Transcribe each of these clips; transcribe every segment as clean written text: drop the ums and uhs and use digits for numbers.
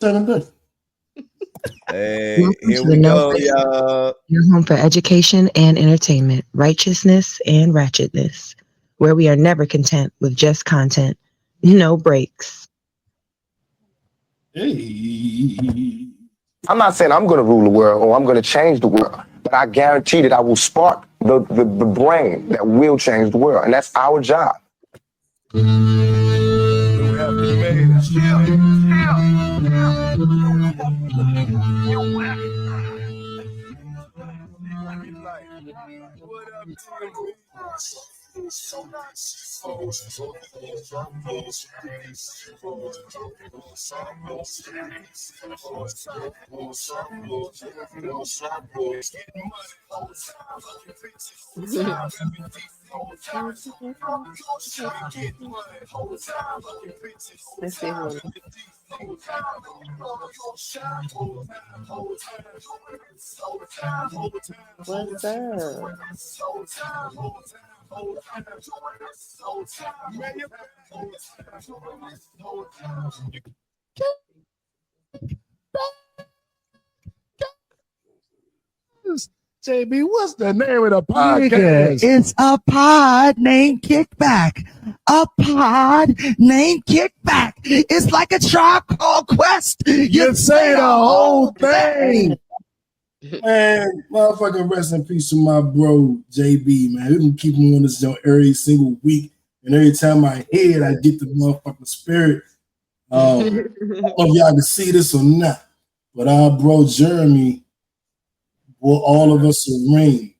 7:30. Hey, here we go, y'all. Your home for education and entertainment, righteousness and ratchetness, where we are never content with just content, no breaks. Hey. I'm not saying I'm going to rule the world or I'm going to change the world, but I guarantee that I will spark the brain that will change the world, and that's our job. Let's see who. What's up? JB, what's the name of the podcast? It's a pod named Kickback. A pod named Kickback. It's like a Tribe Called Quest. You say the whole thing. Man, motherfucking rest in peace to my bro, JB, man. We can keep him on this every single week. And every time I hear it, I get the motherfucking spirit. I don't know if y'all can see this or not, but our bro, Jeremy, bought all of us a ring.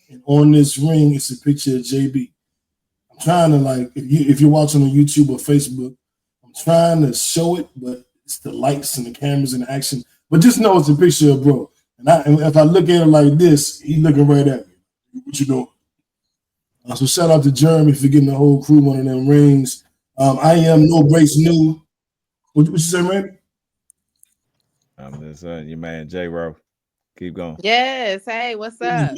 And on this ring, it's a picture of JB. I'm trying to, like, if you're watching on YouTube or Facebook, I'm trying to show it, but it's the lights and the cameras and the action. But just know it's a picture of bro. And if I look at it like this, he's looking right at me. What you doing? So shout out to Jeremy for getting the whole crew one of them rings. I am No Brace New. What you say, Randy? I'm just your man, J-Ro. Keep going. Yes. Hey, what's up?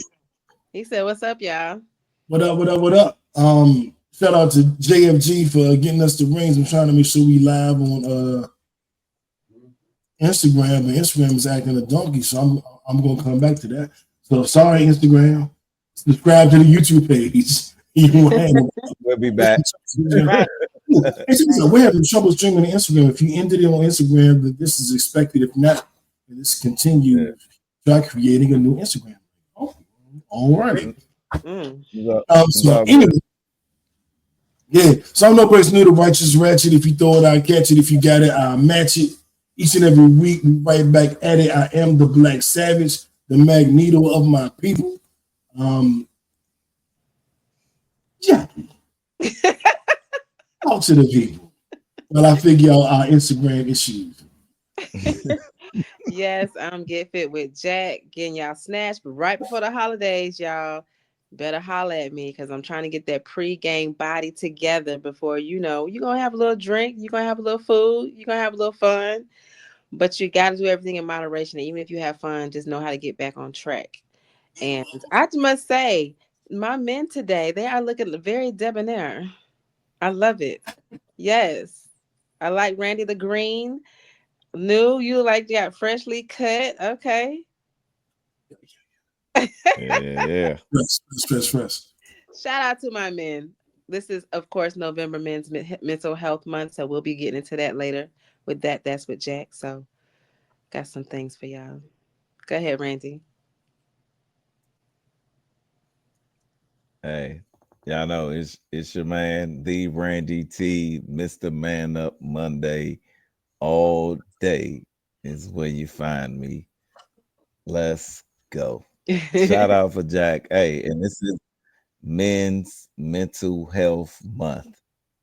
He said, what's up, y'all? What up, what up, what up? Shout out to JFG for getting us the rings. I'm trying to make sure we live on Instagram, but Instagram is acting a donkey, so I'm gonna come back to that. So sorry, Instagram. Subscribe to the YouTube page. We'll be back. Right. We're having trouble streaming the Instagram. If you ended it on Instagram, then this is expected. If not, let's continue. Try creating a new Instagram. Oh, all right. So anyway, yeah. So I'm No Brace New, the righteous ratchet. If you throw it, I catch it. If you got it, I match it. Each and every week, we right back at it. I am the Black Savage, the Magneto of my people. Jackie, talk to the people. Well, I figure out our Instagram issues. Yes, Get Fit with Jack, getting y'all snatched, but right before the holidays, y'all better holler at me because I'm trying to get that pre-game body together before, you're gonna have a little drink, you're gonna have a little food, you're gonna have a little fun, but you got to do everything in moderation. And even if you have fun, just know how to get back on track. And I must say, my men today, they are looking very debonair. I love it. Yes. I like Randy the Green. New, you like you got freshly cut. Okay. Yeah. Fresh. Shout out to my men. This is, of course, November Men's Mental Health Month, so we'll be getting into that later. With that's with Jack. So, got some things for y'all. Go ahead, Randy. Hey, y'all know it's your man, the Randy T, Mr. Man Up Monday. All day is where you find me. Let's go. Shout out for Jack. Hey, and this is Men's Mental Health Month,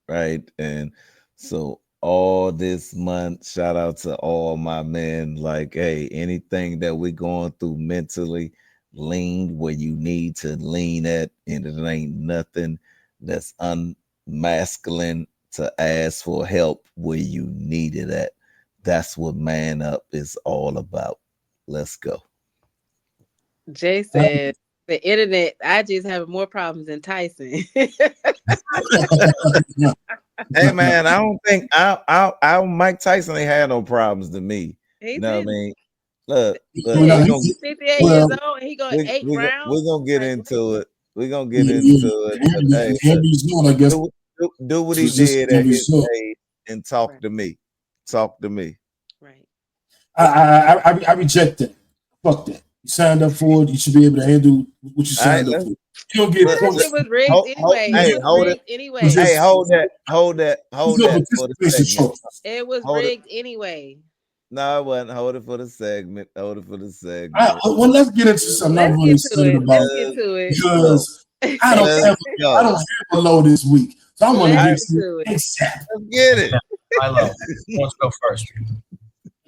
right? And so all this month, shout out to all my men. Like, hey, anything that we're going through mentally, lean where you need to lean at, and it ain't nothing that's unmasculine to ask for help where you need it at. That's what Man Up is all about. Let's go. Jay said the internet, I just have more problems than Tyson. Hey man, I don't think Mike Tyson ain't had no problems to me. He You know what I didn't. mean? Look, He look, did. we Well, gonna He's 58 years well, old and he going 8 we rounds. gonna get Like, into it. We gonna get yeah, into it. But the hey, end result, I guess, do what he was just did the at end his result. age and talk right, to me. Talk to me. right. I reject that. Fuck that. You signed up for it. You should be able to handle what you All right, signed up let's for. You don't get look, That look, shit points. was rigged anyway. It hey, was hold it. rigged You anyway. Hey, just hold you know that for the participation segment. trophies. It was Hold it. rigged anyway. No, it wasn't. Hold it for the segment. Hold it for the segment. Well, let's get into something I'm Let's really get to excited it. Let's about get to it. Go. because I don't Let's have I go. don't have a low this week, so I want to Let's get get to to it it. ASAP. Let's get it. I love. Let's go first.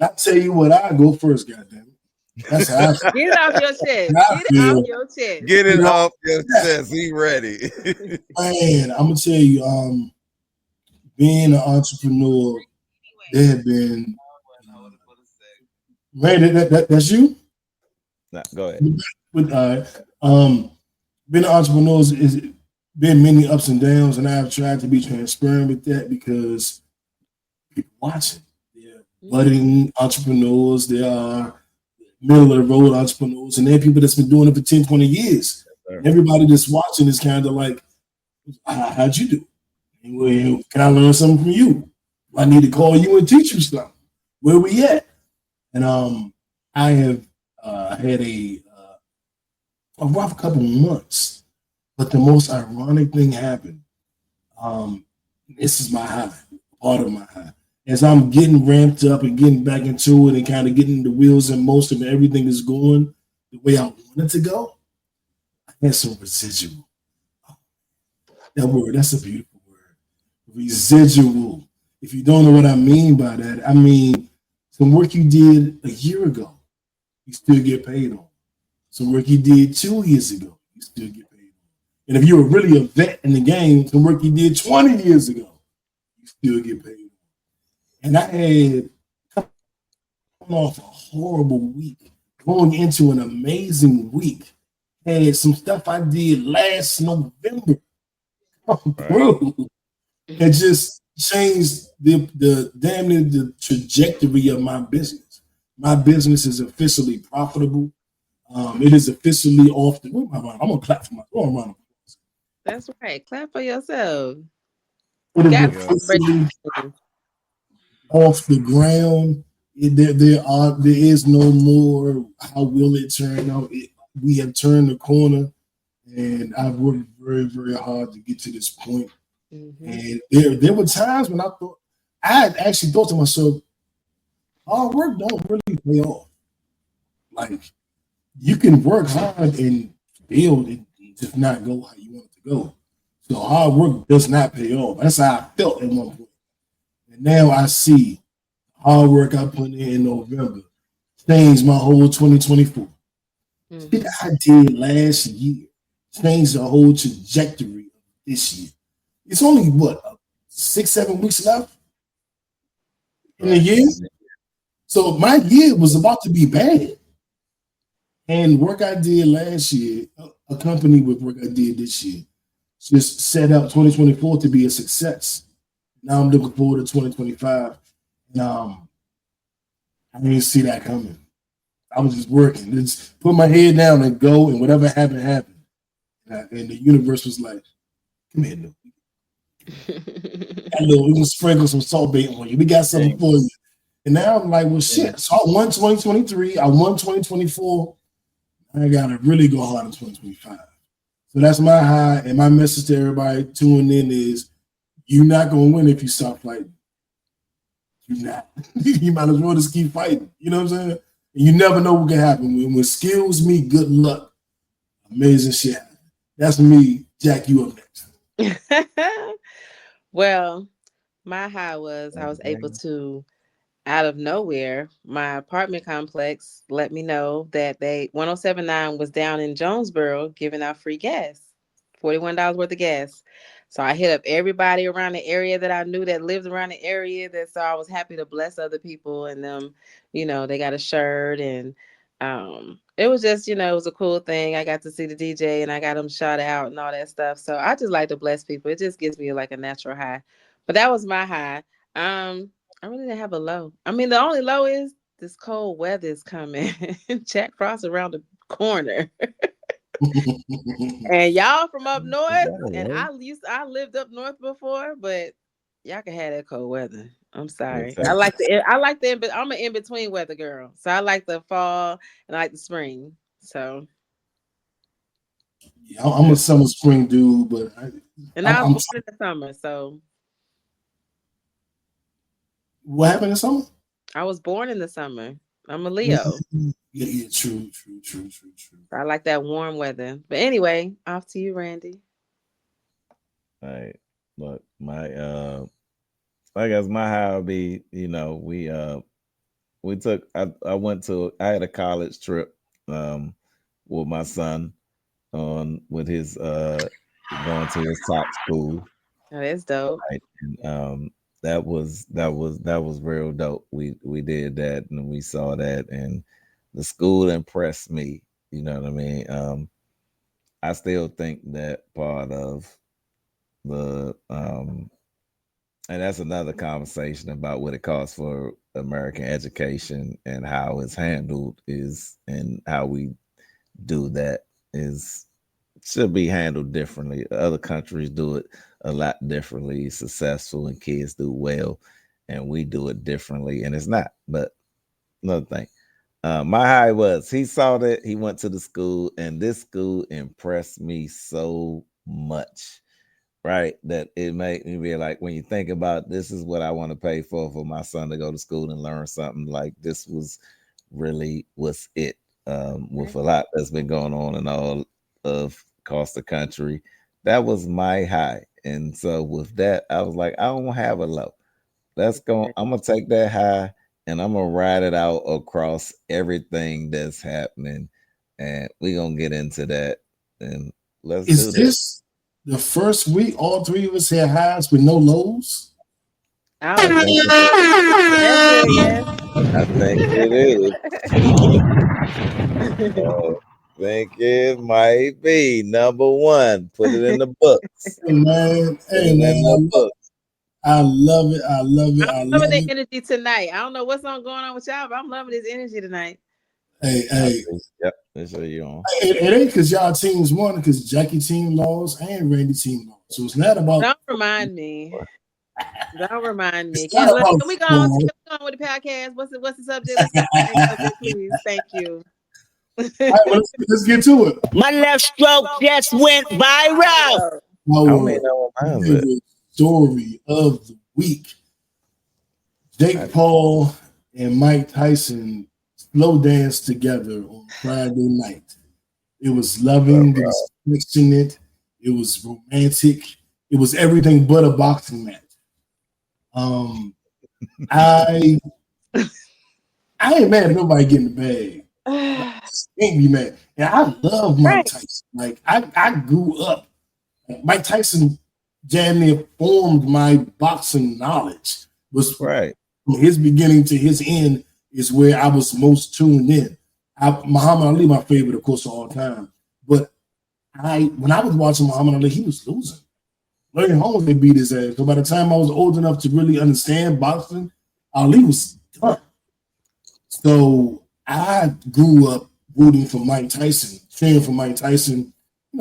I tell you what, I go first. Goddamn it, that's how I Get it off your chest. I Get it off feel. your chest. Get You it know, off your yeah, chest. He ready. man, I'm gonna tell you, being an entrepreneur, there have been. Man, that's you. Nah, go ahead. With being an entrepreneur is been many ups and downs, and I've tried to be transparent with that because people watching. They're budding entrepreneurs. There are middle of the road entrepreneurs, and there are people that's been doing it for 10, 20 years. And everybody that's watching is kind of like, how'd you do? And well, can I learn something from you? I need to call you and teach you something. Where we at? And I have had a rough couple months, but the most ironic thing happened. This is my high, part of my high. As I'm getting ramped up and getting back into it and kind of getting the wheels in motion and everything is going the way I want it to go, I had some residual. That word, that's a beautiful word. Residual. If you don't know what I mean by that, I mean some work you did a year ago, you still get paid on. Some work you did 2 years ago, you still get paid on. And if you were really a vet in the game, some work you did 20 years ago, you still get paid on. And I had come off a horrible week, going into an amazing week. Had some stuff I did last November, bro. It just changed the damn near the trajectory of my business. My business is officially profitable. It is officially off the. I'm gonna clap for my. That's right. Clap for yourself. It is Got officially off the ground. There is no more. How will it turn out? We have turned the corner, and I've worked very, very hard to get to this point. And there were times when I actually thought to myself, hard work don't really pay off. Like you can work hard and build and just not go how you want it to go. So hard work does not pay off. That's how I felt at one point. And now I see hard work I put in November changed my whole 2024. Shit I did last year changed the whole trajectory of this year. It's only what 6, 7 weeks left in the year. So my year was about to be bad. And work I did last year, accompanied with work I did this year, just set up 2024 to be a success. Now I'm looking forward to 2025. And I didn't see that coming. I was just working, just put my head down and go, and whatever happened, happened. And the universe was like, come here, Lou. We're gonna sprinkle some salt bait on you. We got something for you. And now I'm like, well, shit. So I won 2023. I won 2024. I gotta really go hard in 2025. So that's my high, and my message to everybody tuning in is: you're not gonna win if you stop fighting. You're not. You might as well just keep fighting. You know what I'm saying? And you never know what can happen. When skills meet good luck, amazing shit happens. That's me. Jack, you up next. Well, my high was I was able to, out of nowhere, my apartment complex let me know that 1079 was down in Jonesboro giving out free gas, $41 worth of gas. So I hit up everybody around the area that I knew that lived around the area. So I was happy to bless other people, and them, they got a shirt, and it was just, it was a cool thing. I got to see the DJ and I got him shot out and all that stuff. So I just like to bless people. It just gives me like a natural high. But that was my high. I really didn't have a low. I mean, the only low is this cold weather is coming. Jack Frost around the corner. And y'all from up north, and I lived up north before, but y'all can have that cold weather. I'm sorry. I like the I'm an in-between weather girl. So I like the fall and I like the spring. So yeah, I'm a summer spring dude, but I was born in the summer, so what happened in summer? I was born in the summer. I'm a Leo. Yeah, true. I like that warm weather. But anyway, off to you, Randy. All right. Look, I guess my high would be, we took I had a college trip with my son with his going to his top school. Oh, that's dope. Right? And that was real dope. We did that and we saw that and the school impressed me. You know what I mean? I still think that part of the and that's another conversation about what it costs for American education and how it's handled and how we do that should be handled differently. Other countries do it a lot differently, successful, and kids do well, and we do it differently, and it's not. But another thing, my high was he saw that, he went to the school, and this school impressed me so much. Right, that it made me be like, when you think about this is what I want to pay for my son to go to school and learn something, like this was it. With a lot that's been going on in all of across the country, that was my high. And so with that, I was like, I don't have a low. I'm gonna take that high and I'm gonna ride it out across everything that's happening, and we're gonna get into that. And let's do this. The first week, all three of us had highs with no lows. I think it is. I think it might be number one. Put it in the books. Hey man, I love it. I'm loving the energy tonight. I don't know what's going on with y'all, but I'm loving this energy tonight. Hey. Yep, that's what you on. It ain't because y'all teams won, because Jackie team lost and Randy team lost. So it's not about. Don't remind me. Can we go on with the podcast? What's the subject? Please, thank you. Right, let's get to it. My left stroke just went viral. Story of the week: Jake Paul and Mike Tyson slow danced together on Friday night. It was loving, it was affectionate, it was romantic, it was everything but a boxing match. I ain't mad at nobody getting the bag. I ain't be mad. And I love Mike Tyson. Like I grew up. Mike Tyson damn near formed my boxing knowledge. Was right from his beginning to his end is where I was most tuned in. Muhammad Ali, my favorite, of course, of all time. But when I was watching Muhammad Ali, he was losing. Larry Holmes, they beat his ass. So by the time I was old enough to really understand boxing, Ali was done. So I grew up rooting for Mike Tyson, cheering for Mike Tyson.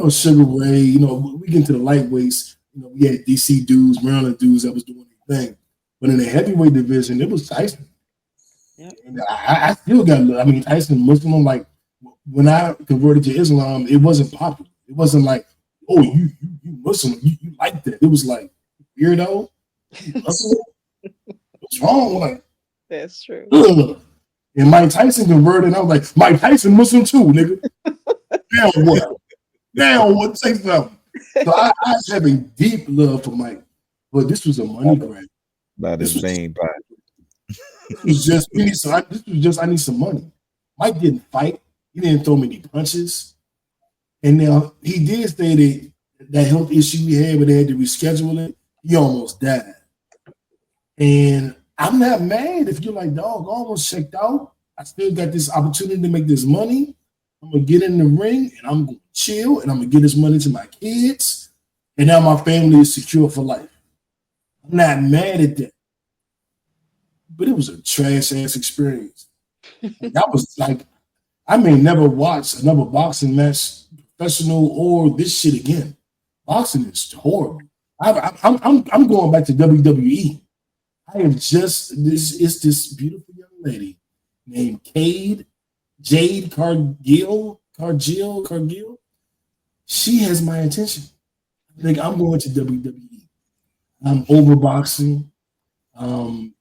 Sugar Ray. We get into the lightweights. We had DC dudes, Maryland dudes that was doing their thing. But in the heavyweight division, it was Tyson. Yep. And I still got. Tyson Muslim. Like when I converted to Islam, it wasn't popular. It wasn't like, oh, you Muslim, you like that. It was like, weirdo. What's wrong? Like, that's true. Ugh. And Mike Tyson converted, and I was like, Mike Tyson Muslim too, nigga. Now what? Say something. So I was having deep love for Mike, but this was a money grab. About his vein pie. This was just I need some money. Mike didn't fight. He didn't throw many punches. And now he did say that health issue he had where they had to reschedule it, he almost died. And I'm not mad if you're like, dog, I almost checked out. I still got this opportunity to make this money. I'm going to get in the ring and I'm going to chill and I'm going to get this money to my kids. And now my family is secure for life. I'm not mad at that. But it was a trash ass experience. That was like, I may never watch another boxing match, professional or this shit again. Boxing is horrible. I'm going back to WWE. I am just this. It's this beautiful young lady named Jade Cargill. She has my attention. Like I'm going to WWE. I'm over boxing. I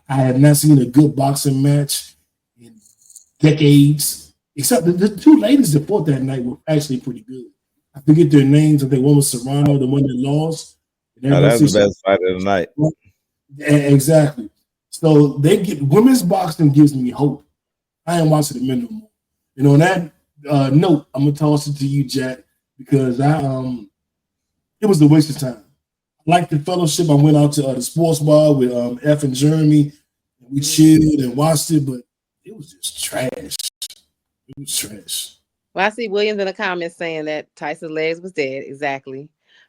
have not seen a good boxing match in decades. Except the two ladies that fought that night were actually pretty good. I forget their names. I think one was Serrano, the one that lost. Oh, that's the best fight of the night. Exactly. So they get women's boxing gives me hope. I ain't watching the men no more. And on that note, I'm gonna toss it to you, Jack, because it was a waste of time. I liked the fellowship. I went out to the sports bar with F and Jeremy. And we chilled and watched it, but it was just trash. It was trash. Well, I see Williams in the comments saying that Tyson's legs was dead. Exactly.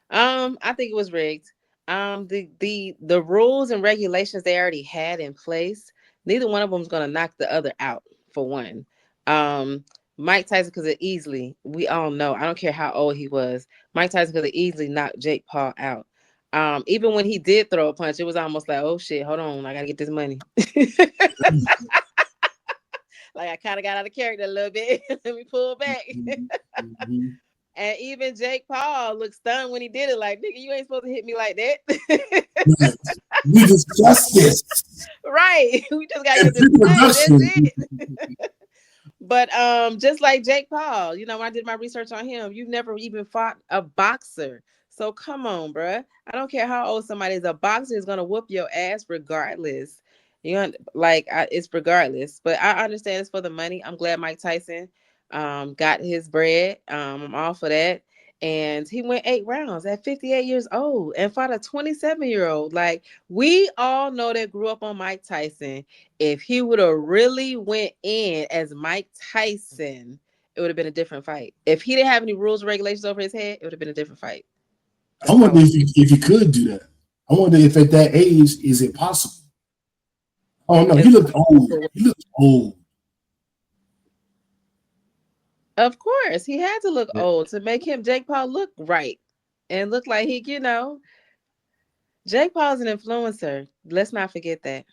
I think it was rigged. The rules and regulations they already had in place, neither one of them is going to knock the other out, for one. Mike Tyson could have easily, we all know, I don't care how old he was, Mike Tyson could have easily knocked Jake Paul out. Even when he did throw a punch, it was almost like, oh shit, hold on, I gotta get this money. Like I kind of got out of character a little bit. Let me pull back. Mm-hmm. And even Jake Paul looked stunned when he did it. Like, nigga, you ain't supposed to hit me like that. Right. We discussed this. Right. We just got to get this money. That's it. But just like Jake Paul, you know, when I did my research on him, you've never even fought a boxer. So come on, bruh. I don't care how old somebody is. A boxer is gonna whoop your ass regardless. You know, like it's regardless. But I understand it's for the money. I'm glad Mike Tyson got his bread. I'm all for that. And he went 8 rounds at 58 years old and fought a 27-year-old. Like, we all know that grew up on Mike Tyson. If he would have really went in as Mike Tyson, it would have been a different fight. If he didn't have any rules and regulations over his head, it would have been a different fight. I wonder if you could do that. I wonder if at that age, is it possible? Oh no, he looked old. He looked old. Of course, he had to look old to make him Jake Paul look right and look like he, you know, Jake Paul's an influencer. Let's not forget that.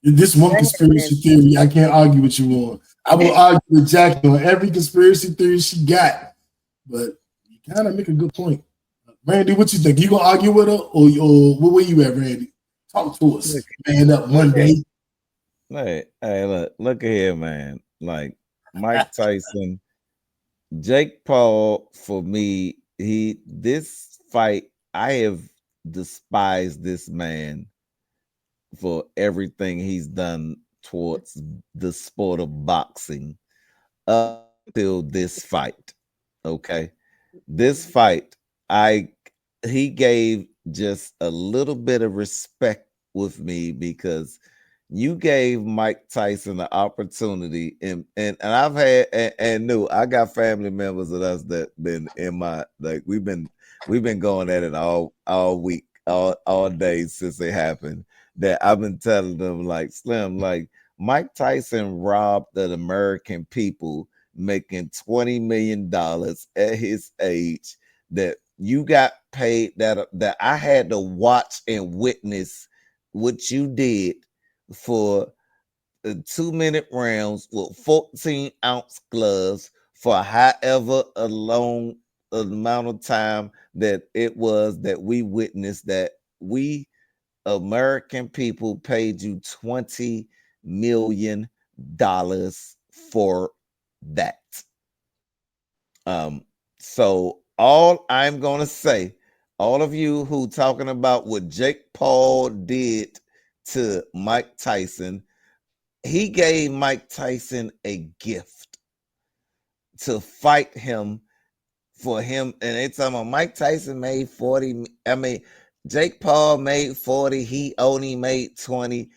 This one conspiracy theory, I can't argue with you on. I will argue with Jackie on every conspiracy theory she got, but you kind of make a good point. Randy, what you think? You gonna argue with her, or where you at, Randy? Talk to us. Man up Monday. Hey, look here, man. Like Mike Tyson, Jake Paul, for me, this fight, I have despised this man for everything he's done towards the sport of boxing up till this fight. Okay. This fight, he gave just a little bit of respect with me because you gave Mike Tyson the opportunity, and I've had and knew I got family members of us that been in my, like, we've been going at it all week, all day since it happened, that I've been telling them, like, Slim, like, Mike Tyson robbed the American people making $20 million at his age, that you got paid, that I had to watch and witness what you did for 2-minute rounds with 14-ounce gloves for however a long amount of time that it was that we witnessed, that we American people paid you $20 million for that. So all I'm gonna say, all of you who talking about what Jake Paul did to Mike Tyson, he gave Mike Tyson a gift to fight him for him. And they talking about Mike Tyson made 40. I mean, Jake Paul made 40. He only made 20.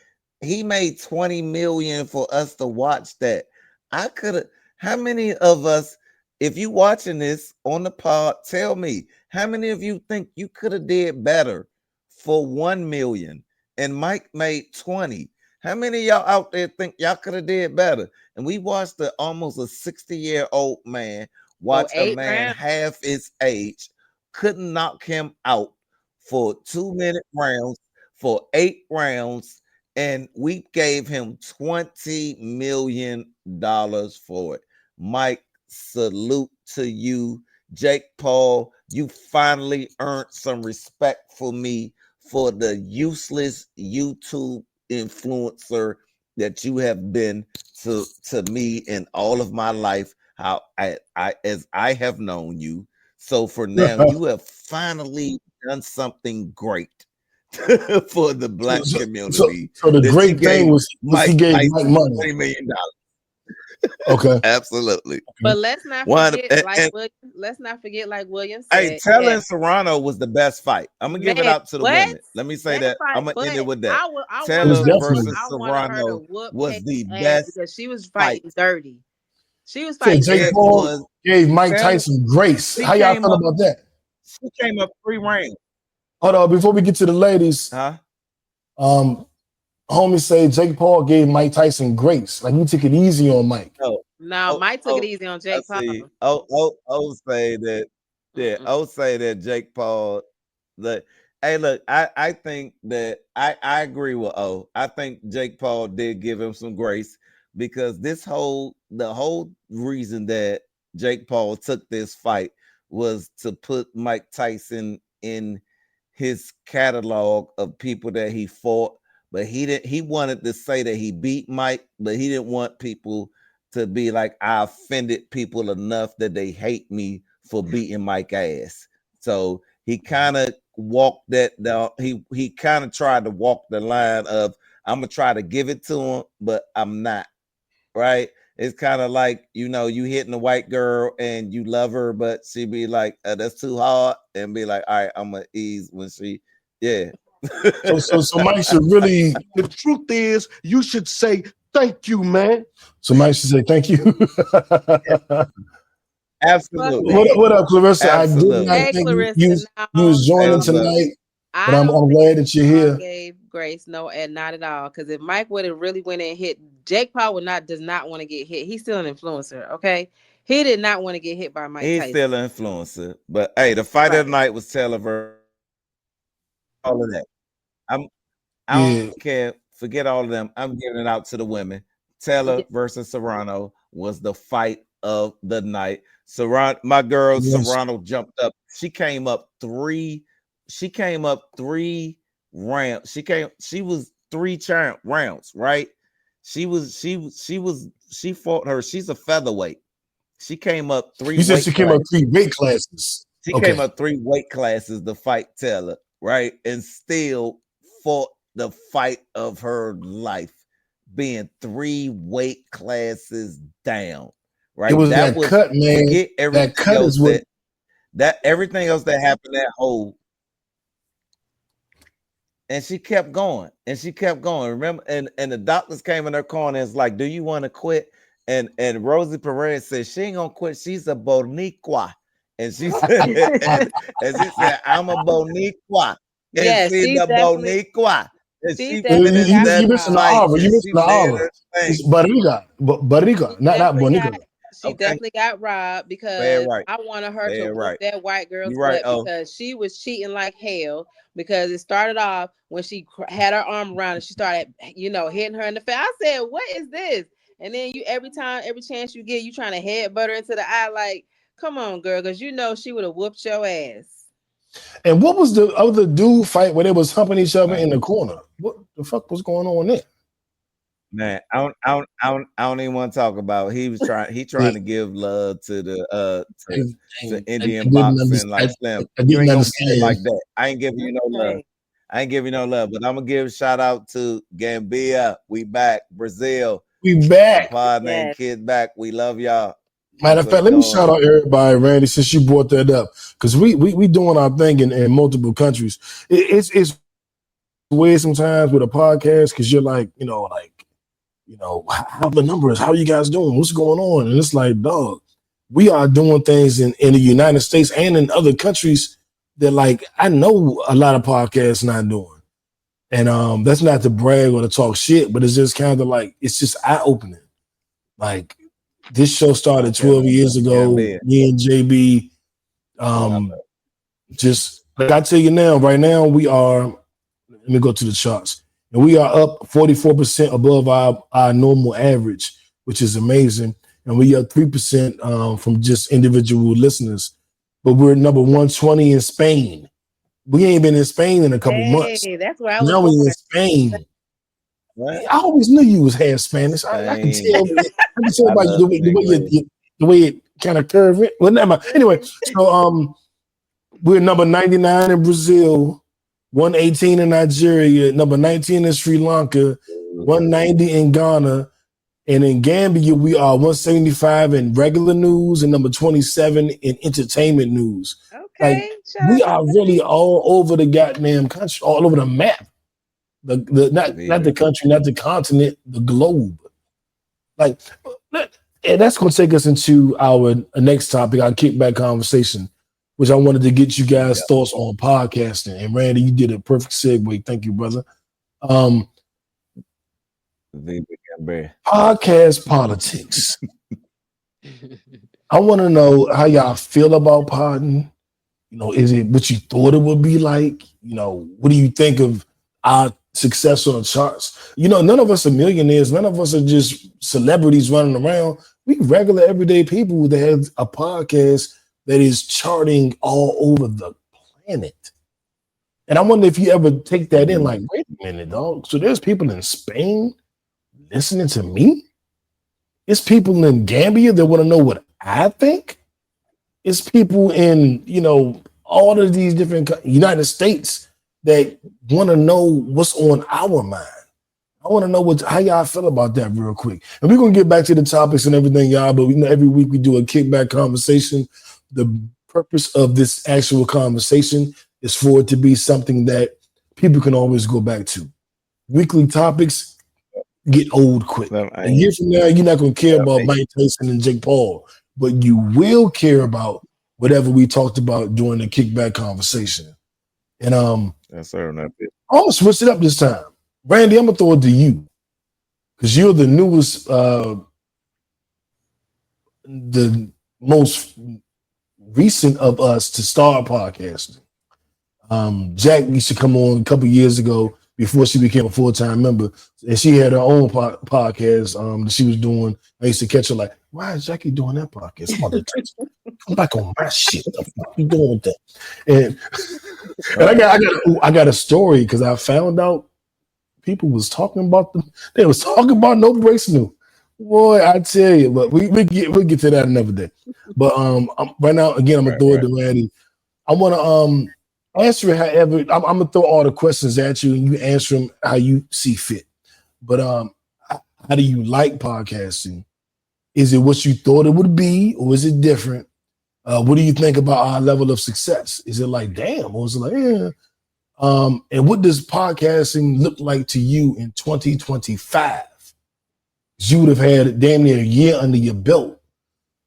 He made 20 million for us to watch that. I could have, how many of us if you watching this on the pod, tell me how many of you think you could have did better for 1 million and Mike made 20. How many of y'all out there think y'all could have did better? And we watched almost a 60-year-old man watch a 8 man rounds. half his age, couldn't knock him out for 2-minute rounds, for 8 rounds, and we gave him $20 million for it. Mike, salute to you. Jake Paul, you finally earned some respect for me for the useless YouTube influencer that you have been to me in all of my life, how as I have known you. So for now, you have finally done something great for the black community. So the great thing was Mike he gave Tyson Mike money. $20 million. Okay, absolutely. But let's not forget, let's not forget, like William said. Hey, Taylor and Serrano was the best fight. I'm gonna give it out to the women. Let me say that. I'm gonna end it with that. Taylor versus Serrano was the best because she was fighting dirty. She was so fighting. Jake Paul gave Mike Tyson grace. How y'all feel about that? She came up 3 rounds. Hold on, before we get to the ladies, homie say Jake Paul gave Mike Tyson grace. Like he took it easy on Mike. No, Mike took it easy on Jake Paul. I'll say that. Yeah, I'll say that Jake Paul. Hey, look, I think that I agree with O. I think Jake Paul did give him some grace because the whole reason that Jake Paul took this fight was to put Mike Tyson in his catalog of people that he fought, but he wanted to say that he beat Mike, but he didn't want people to be like, I offended people enough that they hate me for beating Mike ass. So he kind of walked that down. He kind of tried to walk the line of, I'm gonna try to give it to him, but I'm not. Right? It's kind of like, you hitting a white girl and you love her, but she be like, that's too hard, and be like, all right, I'm gonna ease when she, yeah. So Mike should really. The truth is, you should say thank you, man. So Mike should say thank you. Absolutely. What up, Clarissa? Absolutely. I did not think you was joining tonight, but I'm glad that you're here. Gave grace, no, and not at all. Because if Mike would have really went and hit, Jake Paul does not want to get hit. He's still an influencer, okay? He did not want to get hit by Mike Tyson. He's still an influencer, but hey, the fight of the night was Taylor versus all of that. I don't care. Forget all of them. I'm giving it out to the women. Taylor versus Serrano was the fight of the night. My girl Serrano jumped up. She came up 3 rounds. She was 3 rounds, right? She fought her. She's a featherweight. She came up 3. You said she came up 3 weight classes. She came up 3 weight classes to fight Taylor, right? And still fought the fight of her life, being 3 weight classes down. Right. It was that cut, man. That cut is what everything else that happened that whole. And she kept going. Remember, and the doctors came in her corner and was like, do you want to quit? And Rosie Perez said she ain't gonna quit. She's a Boricua. And she said, I'm a Boricua. And she's a Boricua. You missing the R. You missing the R. Bariga, not Bonica. She definitely got robbed because I wanted her to whoop that white girl's butt because she was cheating like hell. Because it started off when she had her arm around and she started, hitting her in the face. I said, "What is this?" And then every chance you get, you trying to headbutt her into the eye. Like, come on, girl, because she would have whooped your ass. And what was the other dude fight where they was humping each other in the corner? What the fuck was going on there? Man, I don't even want to talk about it. He trying to give love to the to Indian boxing like Slim. You ain't gonna get it like that. I ain't giving you no love. But I'm gonna give a shout out to Gambia. We back. Brazil. We back. Pod Named Kickback. We love y'all. Matter of fact, let me shout out everybody, Randy, since you brought that up, because we doing our thing in multiple countries. It's weird sometimes with a podcast because you're like, how the numbers? How you guys doing? What's going on? And it's like, dog, we are doing things in the United States and in other countries that like I know a lot of podcasts not doing. And that's not to brag or to talk shit, but it's just kind of like it's just eye-opening. Like this show started 12 years ago. Me and JB, just like I tell you now, right now we are. Let me go to the charts, and we are up 44% above our normal average, which is amazing. And we are 3% from just individual listeners, but we're number 120 in Spain. We ain't been in Spain in a couple months. That's where I was now born. we in Spain. What? I always knew you was half Spanish. I can tell. I can tell by the way it kind of curved it. Well, never mind. Anyway, so we're number 99 in Brazil, 118 in Nigeria, number 19 in Sri Lanka, 190 in Ghana, and in Gambia we are 175 in regular news and number 27 in entertainment news. Okay, like, we are really all over the goddamn country, all over the map. Not the country, not the continent, the globe. Like, and that's going to take us into our next topic, our kickback conversation, which I wanted to get you guys' thoughts on podcasting. And Randy, you did a perfect segue. Thank you, brother. Podcast politics. I want to know how y'all feel about podding. You know, is it what you thought it would be like? You know, what do you think of our success on the charts? You know, none of us are millionaires. None of us are just celebrities running around. We regular everyday people that have a podcast that is charting all over the planet. And I wonder if you ever take that in, like, wait a minute, dog. So there's people in Spain listening to me? It's people in Gambia that want to know what I think? It's people in, you know, all of these different United States that want to know what's on our mind. I want to know how y'all feel about that real quick. And we're going to get back to the topics and everything, y'all, but we know every week we do a kickback conversation. The purpose of this actual conversation is for it to be something that people can always go back to. Weekly topics get old quick. A year from now, you're not going to care about Mike Tyson and Jake Paul, but you will care about whatever we talked about during the kickback conversation. And I'm going to switch it up this time. Randy, I'm going to throw it to you because you're the newest, the most recent of us to start podcasting. Jack used to come on a couple years ago before she became a full-time member, and she had her own podcast that she was doing. I used to catch her like, why is Jackie doing that podcast? Come back on my shit. What the fuck you doing with that? And I got a story because I found out people was talking about them. They was talking about No Breaks New. Boy, I tell you, but we'll get to that another day. But right now, again, I'm gonna throw it to Randy. I want to answer it however. I'm gonna throw all the questions at you, and you answer them how you see fit. But how do you like podcasting? Is it what you thought it would be, or is it different? What do you think about our level of success? Is it like damn, or is it like yeah? And what does podcasting look like to you in 2025? You would have had damn near a year under your belt.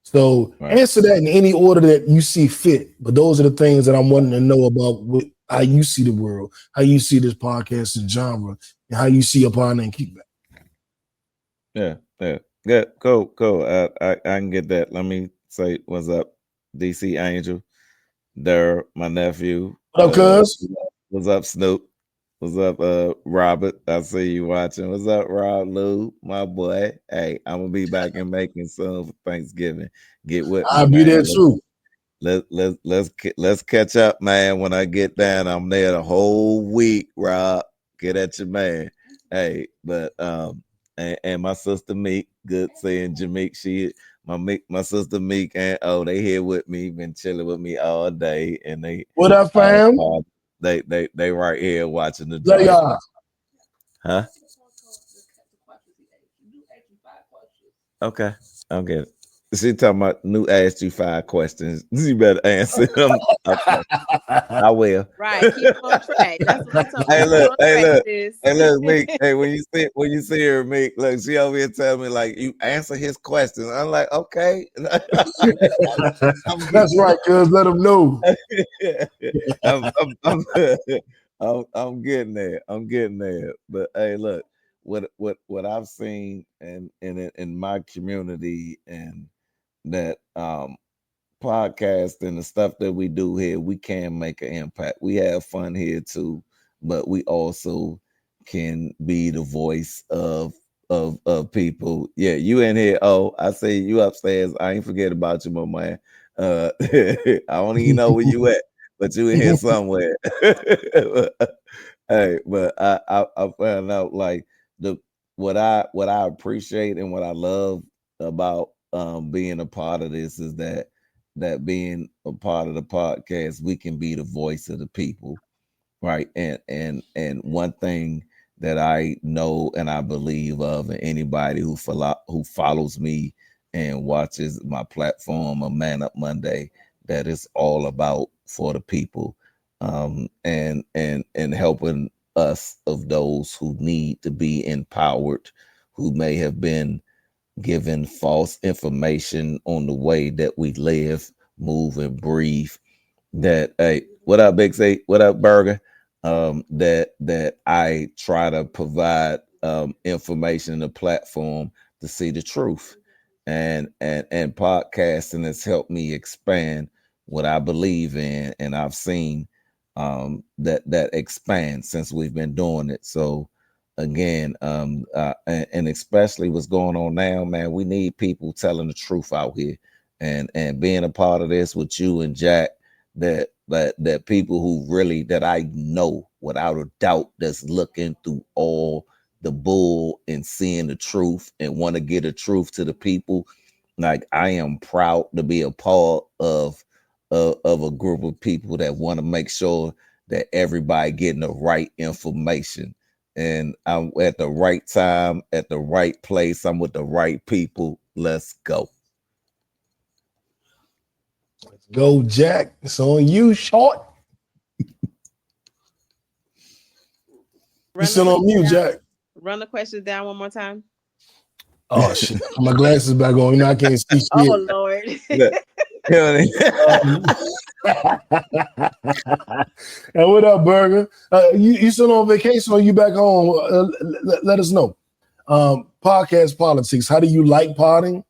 So answer that in any order that you see fit. But those are the things that I'm wanting to know about how you see the world, how you see this podcasting genre, and how you see a Pod Named Kickback. Yeah. Cool. I can get that. Let me say what's up, DC Angel. There, my nephew. What up, cuz? What's up, Snoop? What's up, Robert? I see you watching. What's up, Rob Lou, my boy? Hey, I'm gonna be back in Macon soon for Thanksgiving. Get with me. I'll be there too. Let's catch up, man. When I get down, I'm there the whole week. Rob, get at your man. Hey, but and my sister Meek, good seeing Jameek. My sister Meek and they here with me, been chilling with me all day, and they what up, fam? They right here watching the they are. Huh? Okay, I'll get it. She talking about new asked you 5 questions. You better answer them. Okay. I will. Right, keep on track. That's what I'm talking about. Hey, Keep look, on hey, track, look, sis. hey, look, Meek. Hey, when you see her, Meek, look, she over here telling me like you answer his questions. I'm like, okay. That's right, cuz let them know. I'm, I'm, I'm getting there. I'm getting there. But hey, look, what I've seen in my community and that podcast and the stuff that we do here, we can make an impact. We have fun here too, but we also can be the voice of people. Yeah, you in here. Oh, I see you upstairs. I ain't forget about you, my man. I don't even know where you at, but you in here somewhere. Hey, but I found out like what I appreciate and what I love about being a part of this is that being a part of the podcast, we can be the voice of the people, right? And one thing that I know and I believe of, and anybody who follows me and watches my platform of Man Up Monday, that is all about for the people, and helping us of those who need to be empowered, who may have been given false information on the way that we live, move, and breathe. That hey, what up, Big C? What up, Burger? That I try to provide information and a platform to see the truth, and podcasting has helped me expand what I believe in, and I've seen that expand since we've been doing it. So again, and especially what's going on now, man, we need people telling the truth out here, and being a part of this with you and Jack, that people who really, that I know without a doubt, that's looking through all the bull and seeing the truth and want to get the truth to the people. Like, I am proud to be a part of a group of people that want to make sure that everybody getting the right information, and I'm at the right time, at the right place. I'm with the right people. Let's go. Let's go, Jack. It's on you, short. You still on mute, Jack. Run the questions down one more time. Oh shit! My glasses back on. You know I can't see shit. Oh Lord. And what up, Burger? You still on vacation or you back home? Let us know. Podcast politics. How do you like potting?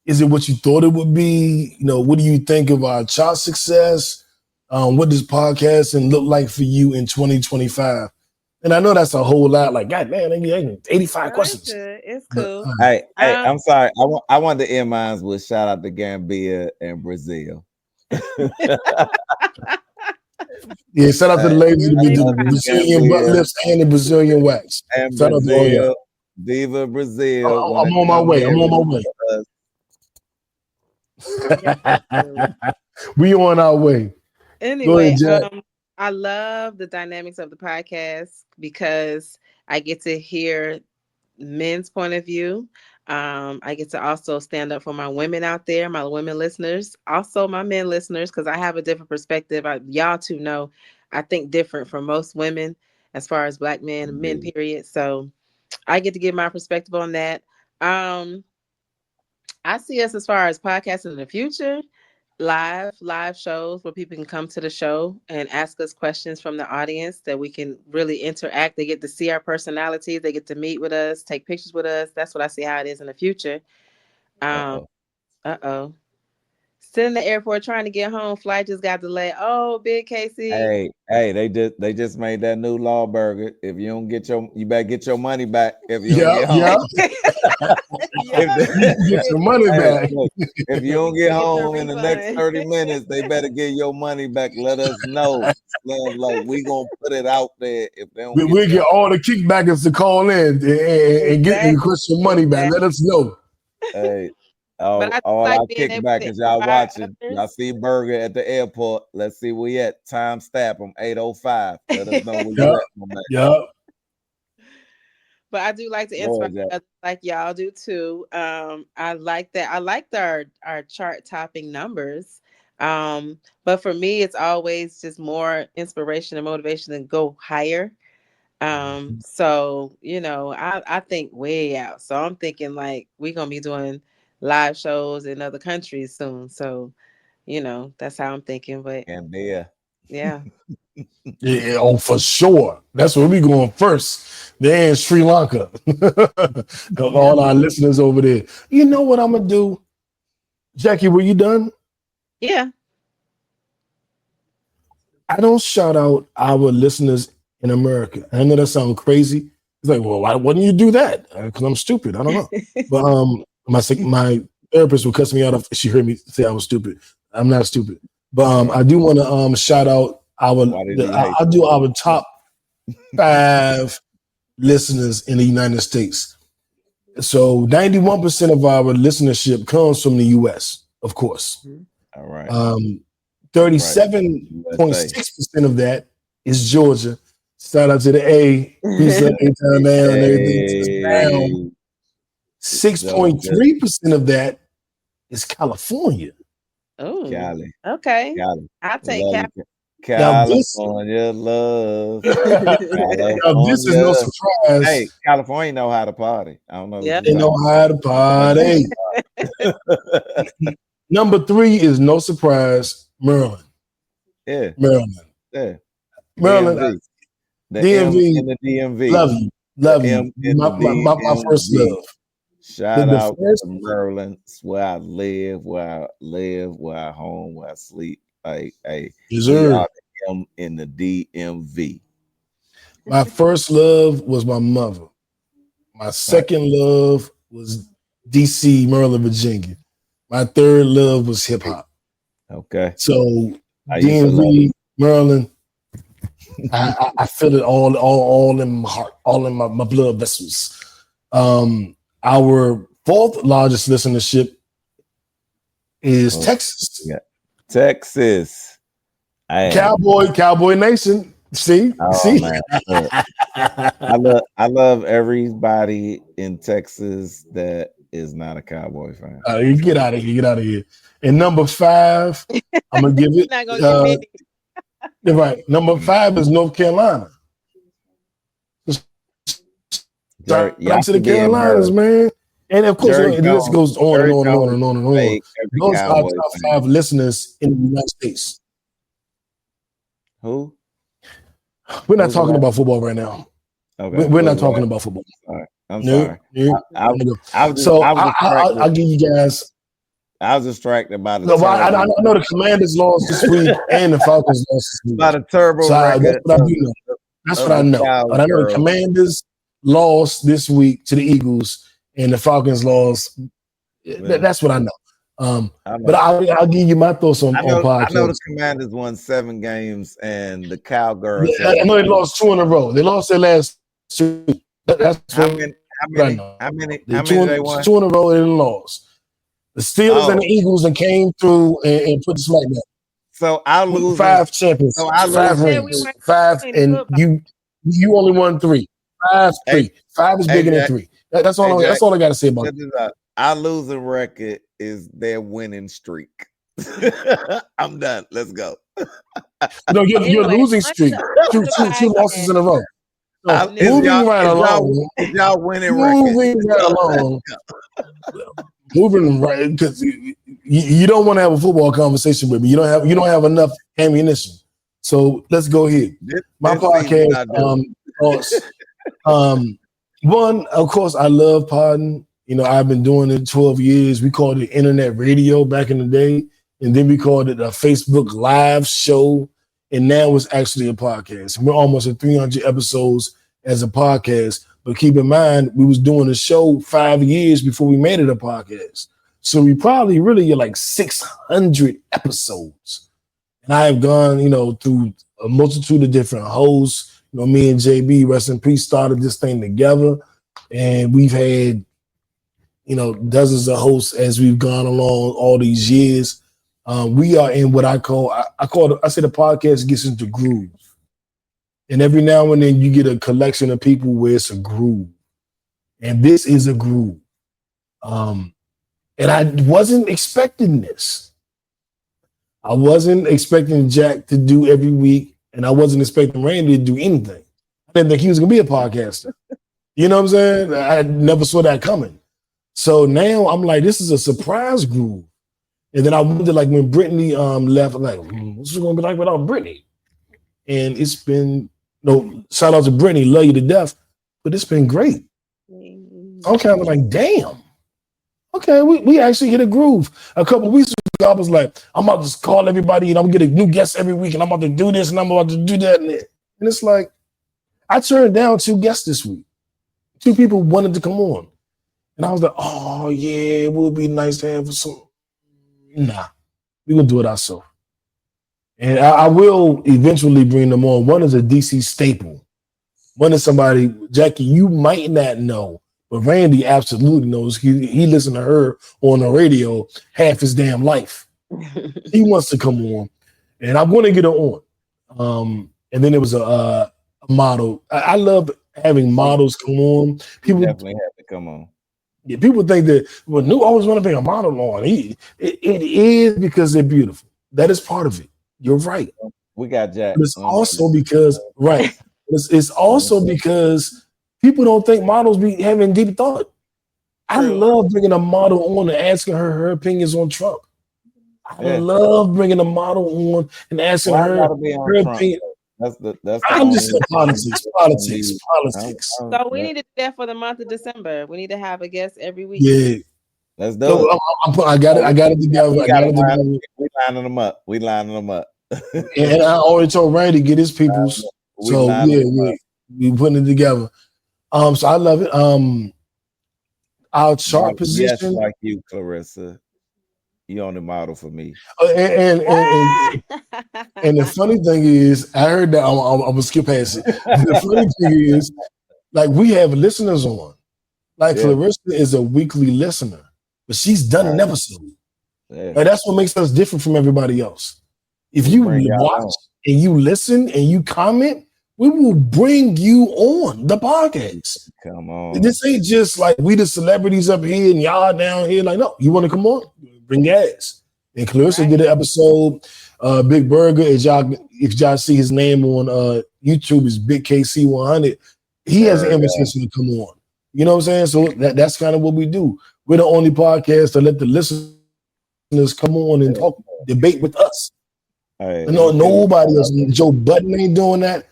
Is it what you thought it would be? You know, what do you think of our chart success? What does podcasting look like for you in 2025? And I know that's a whole lot. Like, God damn, 85 questions. It's cool. Hey, I'm sorry. I wanted to end mine with shout out to Gambia and Brazil. Yeah, shout out to the ladies with the Brazilian butt lifts and the Brazilian wax. And Shout Brazil, Viva Brazil. I'm on my way. I'm on my way. We on our way. Anyway, I love the dynamics of the podcast because I get to hear men's point of view. I get to also stand up for my women out there, my women listeners, also my men listeners, because I have a different perspective. Y'all two know I think different from most women as far as Black men and men, period. So I get to give my perspective on that. I see us as far as podcasting in the future. Live shows where people can come to the show and ask us questions from the audience that we can really interact. They get to see our personalities. They get to meet with us, take pictures with us. That's what I see how it is in the future. Sitting in the airport trying to get home. Flight just got delayed. Oh, Big Casey. Hey, they just made that new law, Burger. If you don't get you better get your money back. If you don't get home. Get your money back. If you don't get home in the next 30 minutes, they better get your money back. Let us know. Like, we gonna put it out there. If they don't, we'll get all the kickbackers to call in and get request your money back. Let us know. Hey. All our kickbackers, y'all watching. Y'all see Burger at the airport. Let's see where we at. Time stamp them 8:05. Let us know where you at, my man. Yep. But I do like to Lord, inspire others like y'all do too. I like that. I like our chart topping numbers. But for me, it's always just more inspiration and motivation to go higher. So I think way out. So I'm thinking like we're gonna be doing live shows in other countries soon. So, that's how I'm thinking. But and there. yeah. Yeah, oh, for sure. That's where we going first. They're in Sri Lanka. All our listeners over there. You know what I'm gonna do? Jackie, were you done? Yeah. I don't shout out our listeners in America. I know that sounds crazy. It's like, well, why wouldn't you do that? Because I'm stupid. I don't know. But my therapist would cuss me out if she heard me say I was stupid. I'm not stupid. But I do want to shout out I do our top 5 listeners in the United States. So 91% of our listenership comes from the US, of course. All right. 37.6% of that is Georgia. Shout out to the A. Peace up, A-Town down, and everything. Down. 6.3% of that is California. Oh, Cali. Okay. Cali. I'll take Love Cali. California love. Now, this is no surprise. Hey, California know how to party. I don't know. Yeah. They know how to party. Number 3 is no surprise, Maryland. Yeah. Maryland. Yeah. Maryland. DMV. In the DMV. Love you. My first love. Shout out to Maryland. It's where I live, where I home, where I sleep. We are in the DMV. My first love was my mother. My second love was DC, Maryland, Virginia. My third love was hip hop. Okay. So DMV, Maryland, I feel it all in my heart, all in my blood vessels. Our 4th largest listenership is Texas. Yeah. Texas. Cowboy Nation. See? Man. I love everybody in Texas that is not a Cowboy fan. You get out of here. And number 5, I'm gonna give it. Not gonna give me. Right. Number 5 is North Carolina. Shout out to the Carolinas, man. And of course, the list goes on and on and on and on and on. Those are our top 5 listeners in the United States. Who? We're not talking about football right now. Okay. We're not talking about football. I'm sorry. I'll give you guys. I was distracted by the. No, I know the Commanders lost this week and the Falcons lost this week. By the turbo. So that's what I do know. That's what I know. But I know the Commanders lost this week to the Eagles and the Falcons lost. That's what I know. But I'll give you my thoughts on podcast. I know the Commanders won 7 games and the Cowgirls. I know they lost 2 in a row. They lost their last 2. That's how many they won? 2 in a row and lost. The Steelers and the Eagles and came through and put the smack down. So I lose 5 champions. So I lose 5 rings. 5 and you only won 3. 5 3. 5 is bigger than 3. That's all I got to say about it. Our losing record is their winning streak. I'm done. Let's go. No, your losing streak. 2 losses in a row. So moving right along. Y'all winning record. Moving right along. Moving right, because you don't want to have a football conversation with me. You don't have enough ammunition. So let's go ahead. My podcast. One, of course, I love podding. I've been doing it 12 years. We called it internet radio back in the day, and then we called it a Facebook live show, and now it's actually a podcast. We're almost at 300 episodes as a podcast. But keep in mind, we was doing a show 5 years before we made it a podcast. So we probably really are like 600 episodes. And I have gone, through a multitude of different hosts. Me and JB, rest in peace, started this thing together. And we've had, dozens of hosts as we've gone along all these years. We are in what I say the podcast gets into groove. And every now and then you get a collection of people where it's a groove. And this is a groove. And I wasn't expecting this. I wasn't expecting Jack to do every week, and I wasn't expecting Randy to do anything. I didn't think he was gonna be a podcaster. You know what I'm saying? I never saw that coming. So now I'm like, this is a surprise groove. And then I wondered, like, when Brittany left, I'm like, what's it gonna be like without Brittany? And it's been, shout out to Brittany, love you to death, but it's been great. I'm kind of like, damn. Okay, we actually hit a groove. A couple of weeks ago, I was like, I'm about to call everybody and I'm gonna get a new guest every week and I'm about to do this and I'm about to do that. And it's like, I turned down 2 guests this week. 2 people wanted to come on. And I was like, oh yeah, it would be nice to have some. Nah, we're gonna do it ourselves. And I will eventually bring them on. One is a DC staple. One is somebody, Jackie, you might not know, but Randy absolutely knows. He listened to her on the radio half his damn life. He wants to come on, and I'm going to get her on. And then there was a model. I love having models come on. People definitely have to come on. Yeah, people think that New always want to bring a model on. It is because they're beautiful. That is part of it. You're right. We got Jack. But it's also because It's also because people don't think models be having deep thought. I love bringing a model on and asking her opinions on Trump. I love bringing a model on and asking her opinion. I'm just saying politics. So we need to do that for the month of December. We need to have a guest every week. Yeah. Let's do it. I got it together. We lining them up. And I already told Randy to get his peoples. So we putting it together. So I love it. Our chart position. Yes, like you, Clarissa. You on the model for me. And the funny thing is, I heard that I'm gonna skip past it. The funny thing is, like, we have listeners on. Like Clarissa is a weekly listener, but she's done an episode. Yeah. And that's what makes us different from everybody else. If you watch and you listen and you comment, we will bring you on the podcast. Come on. This ain't just like we the celebrities up here and y'all down here. Like, no, you want to come on? Bring your ass. And Clarissa did an episode, Big Burger. If y'all see his name on YouTube, is Big KC 100. He has an invitation to come on. You know what I'm saying? So that's kind of what we do. We're the only podcast to let the listeners come on and talk, debate with us. Nobody else. Joe Budden ain't doing that.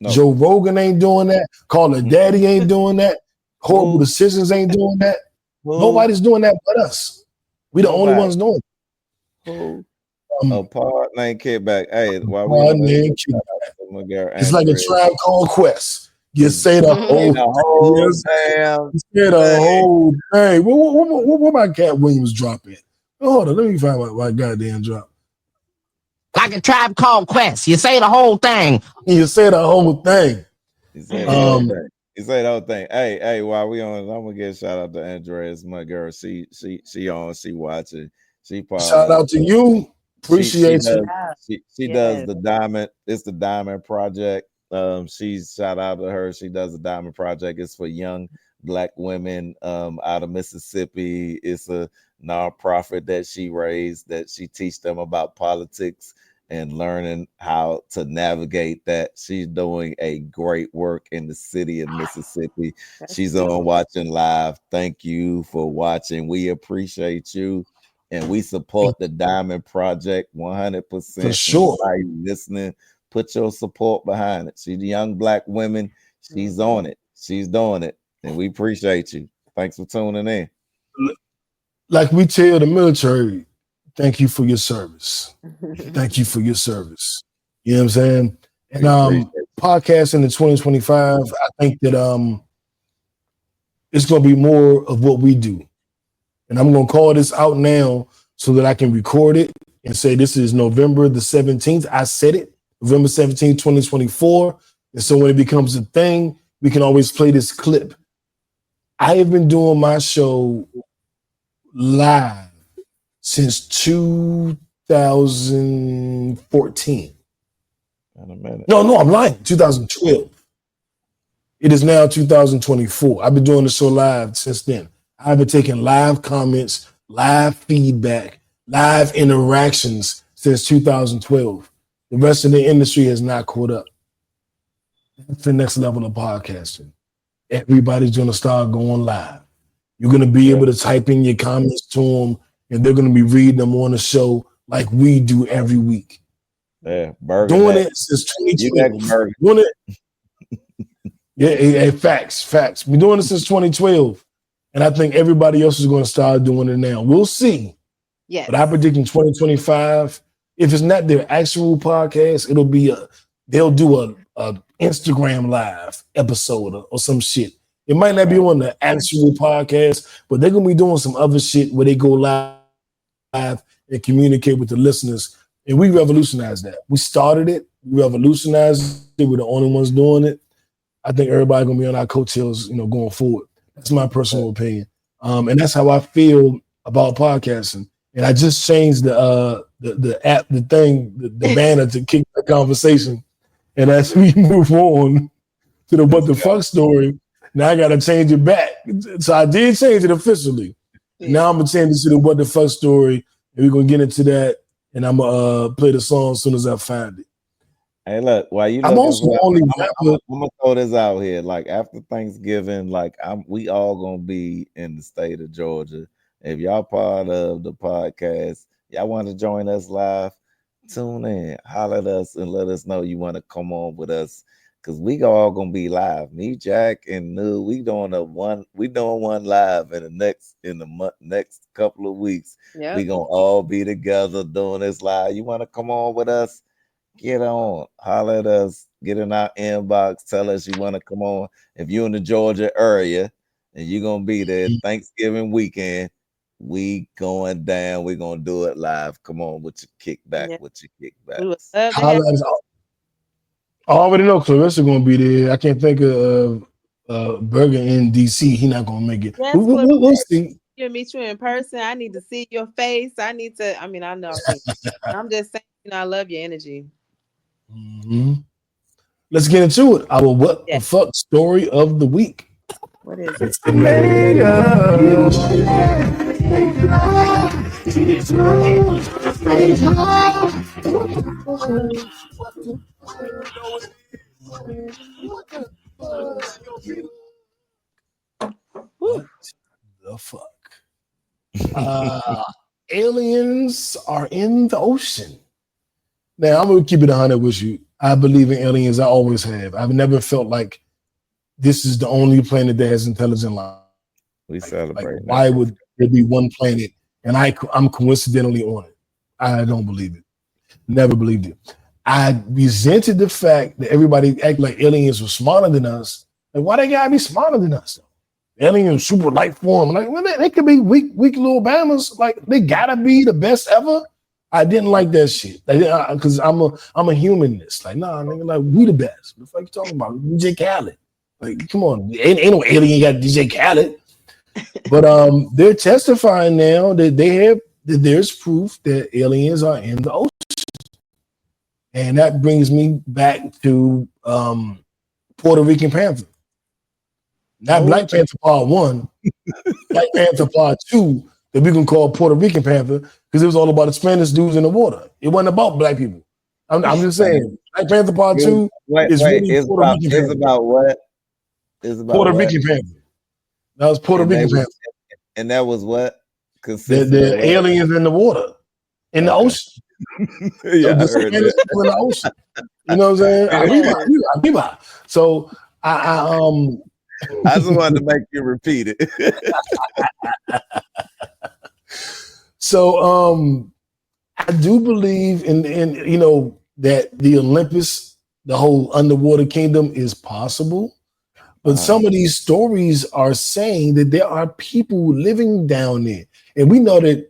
No. Joe Rogan ain't doing that. Call Her Daddy ain't doing that. Horrible Decisions ain't doing that. Nobody's doing that but us. We the only ones doing it. Pod Named Kickback. Hey, Pod Named Kickback. It's like a Tribe Called Quest. You say the whole damn. You say the whole thing. Where my Cat Williams drop at? Hold on, let me find my goddamn drop. Like a Tribe Called Quest. You say the whole thing. You say the whole thing. You say the whole thing. Hey, while we on, I'm gonna give a shout out to Andreas, my girl. She on, she watching. Shout out to you. Appreciate you. She does the Diamond. It's the Diamond Project. She's shout out to her. She does the Diamond Project. It's for young Black women out of Mississippi. It's a nonprofit that she raised, that she teach them about politics and learning how to navigate that. She's doing a great work in the city of Mississippi. She's on watching live. Thank you for watching. We appreciate you. And we support the Diamond Project 100%. For sure. Everybody listening, put your support behind it. She's the young Black women. She's on it. She's doing it. And we appreciate you. Thanks for tuning in. Like we tell the military, thank you for your service. Thank you for your service. You know what I'm saying? And podcasting in 2025, I think that it's going to be more of what we do. And I'm going to call this out now so that I can record it and say this is November the 17th. I said it, November 17th, 2024. And so when it becomes a thing, we can always play this clip. I have been doing my show live since 2014. No, I'm lying. 2012. It is now 2024. I've been doing the show live since then. I've been taking live comments, live feedback, live interactions since 2012. The rest of the industry has not caught up. That's the next level of podcasting. Everybody's going to start going live. You're going to be able to type in your comments to them, and they're going to be reading them on the show like we do every week. Yeah, doing it since 2012. Doing it. Yeah, facts. We're doing it since 2012. And I think everybody else is going to start doing it now. We'll see. Yes. But I predict in 2025, if it's not their actual podcast, it'll be they'll do a Instagram live episode or some shit. It might not be on the actual podcast, but they're going to be doing some other shit where they go live and communicate with the listeners. And we revolutionized that. We started it. We revolutionized it. We're the only ones doing it. I think everybody's going to be on our coattails, going forward. That's my personal opinion. And that's how I feel about podcasting. And I just changed the app, the banner to kick the conversation. And as we move on to the what the fuck story, now I got to change it back. So I did change it officially. Now I'm going to change it to the what the fuck story. And we're going to get into that. And I'm going to play the song as soon as I find it. Hey, look, while you I'm also only I'm gonna throw this out here. Like after Thanksgiving, we all gonna be in the state of Georgia. If y'all part of the podcast, y'all want to join us live, tune in, holler at us, and let us know you want to come on with us. Cause we all gonna be live. Me, Jack, and New, we doing one live in the next couple of weeks. Yep. We gonna all be together doing this live. You want to come on with us? Get on, holler at us, get in our inbox, tell us you want to come on. If you're in the Georgia area and you're going to be there Thanksgiving weekend, we going down. We're going to do it live. Come on with your kickback, Holler at us. I already know Clarissa going to be there. I can't think of Burger in D.C. He not going to make it. Yes, we'll see. You meet you in person. I need to see your face. I know. I'm just saying, I love your energy. Mm-hmm. Let's get into it. Our what the fuck story of the week. What is it? What the fuck? Aliens are in the ocean. Now, I'm going to keep it 100 with you. I believe in aliens. I always have. I've never felt like this is the only planet that has intelligent life. We celebrate. Why would there be one planet and I'm coincidentally on it? I don't believe it. Never believed it. I resented the fact that everybody act like aliens were smarter than us. Like, why they gotta be smarter than us? Aliens, super life form. Like, well, they could be weak little bammers. Like, they gotta be the best ever. I didn't like that shit because I'm a humanist. Like, nah, nigga, like we the best. What the fuck you talking about? DJ Khaled. Like, come on, ain't no alien got DJ Khaled. But they're testifying now that there's proof that aliens are in the ocean, and that brings me back to Puerto Rican Panther. Not Black Panther Part 1, Black Panther Part 2, that we can call Puerto Rican Panther, because it was all about the Spanish dudes in the water. It wasn't about black people. I'm just saying, Black Panther Part 2 is really Puerto Rican Panther. It's about what? It's about Puerto what? Rican Panther. That was Puerto Rican Panther. And that was what? The aliens in the water, in the ocean. Yeah, I heard that. In the ocean. You know what I'm saying? Arriba. So I just wanted to make you repeat it. So I do believe in that the Olympus, the whole underwater kingdom, is possible. But some of these stories are saying that there are people living down there. And we know that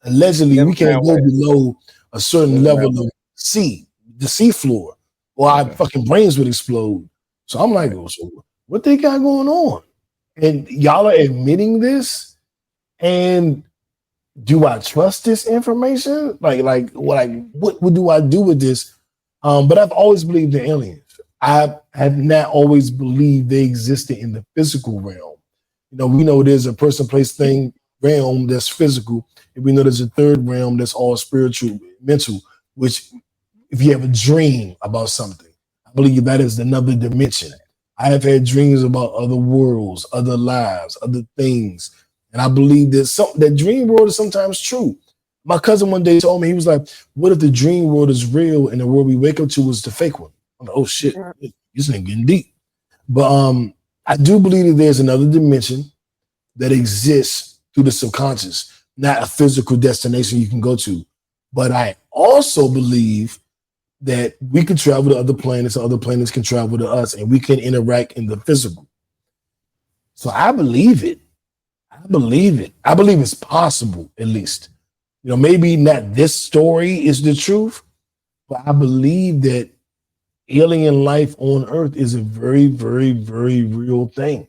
allegedly we can't go below a certain level of the sea floor, or our fucking brains would explode. So I'm like, so what they got going on? And y'all are admitting this? And do I trust this information? What do I do with this? But I've always believed in aliens. I have not always believed they existed in the physical realm. We know there's a person, place, thing realm that's physical, and we know there's a third realm that's all spiritual, mental, which if you have a dream about something, I believe that is another dimension. I have had dreams about other worlds, other lives, other things. And I believe that dream world is sometimes true. My cousin one day told me, he was like, what if the dream world is real and the world we wake up to is the fake one? I'm like, oh shit, this ain't getting deep. But I do believe that there's another dimension that exists through the subconscious, not a physical destination you can go to. But I also believe that we can travel to other planets, or other planets can travel to us, and we can interact in the physical. So I believe it. I believe it's possible, at least. Maybe not this story is the truth, but I believe that alien life on Earth is a very, very, very real thing.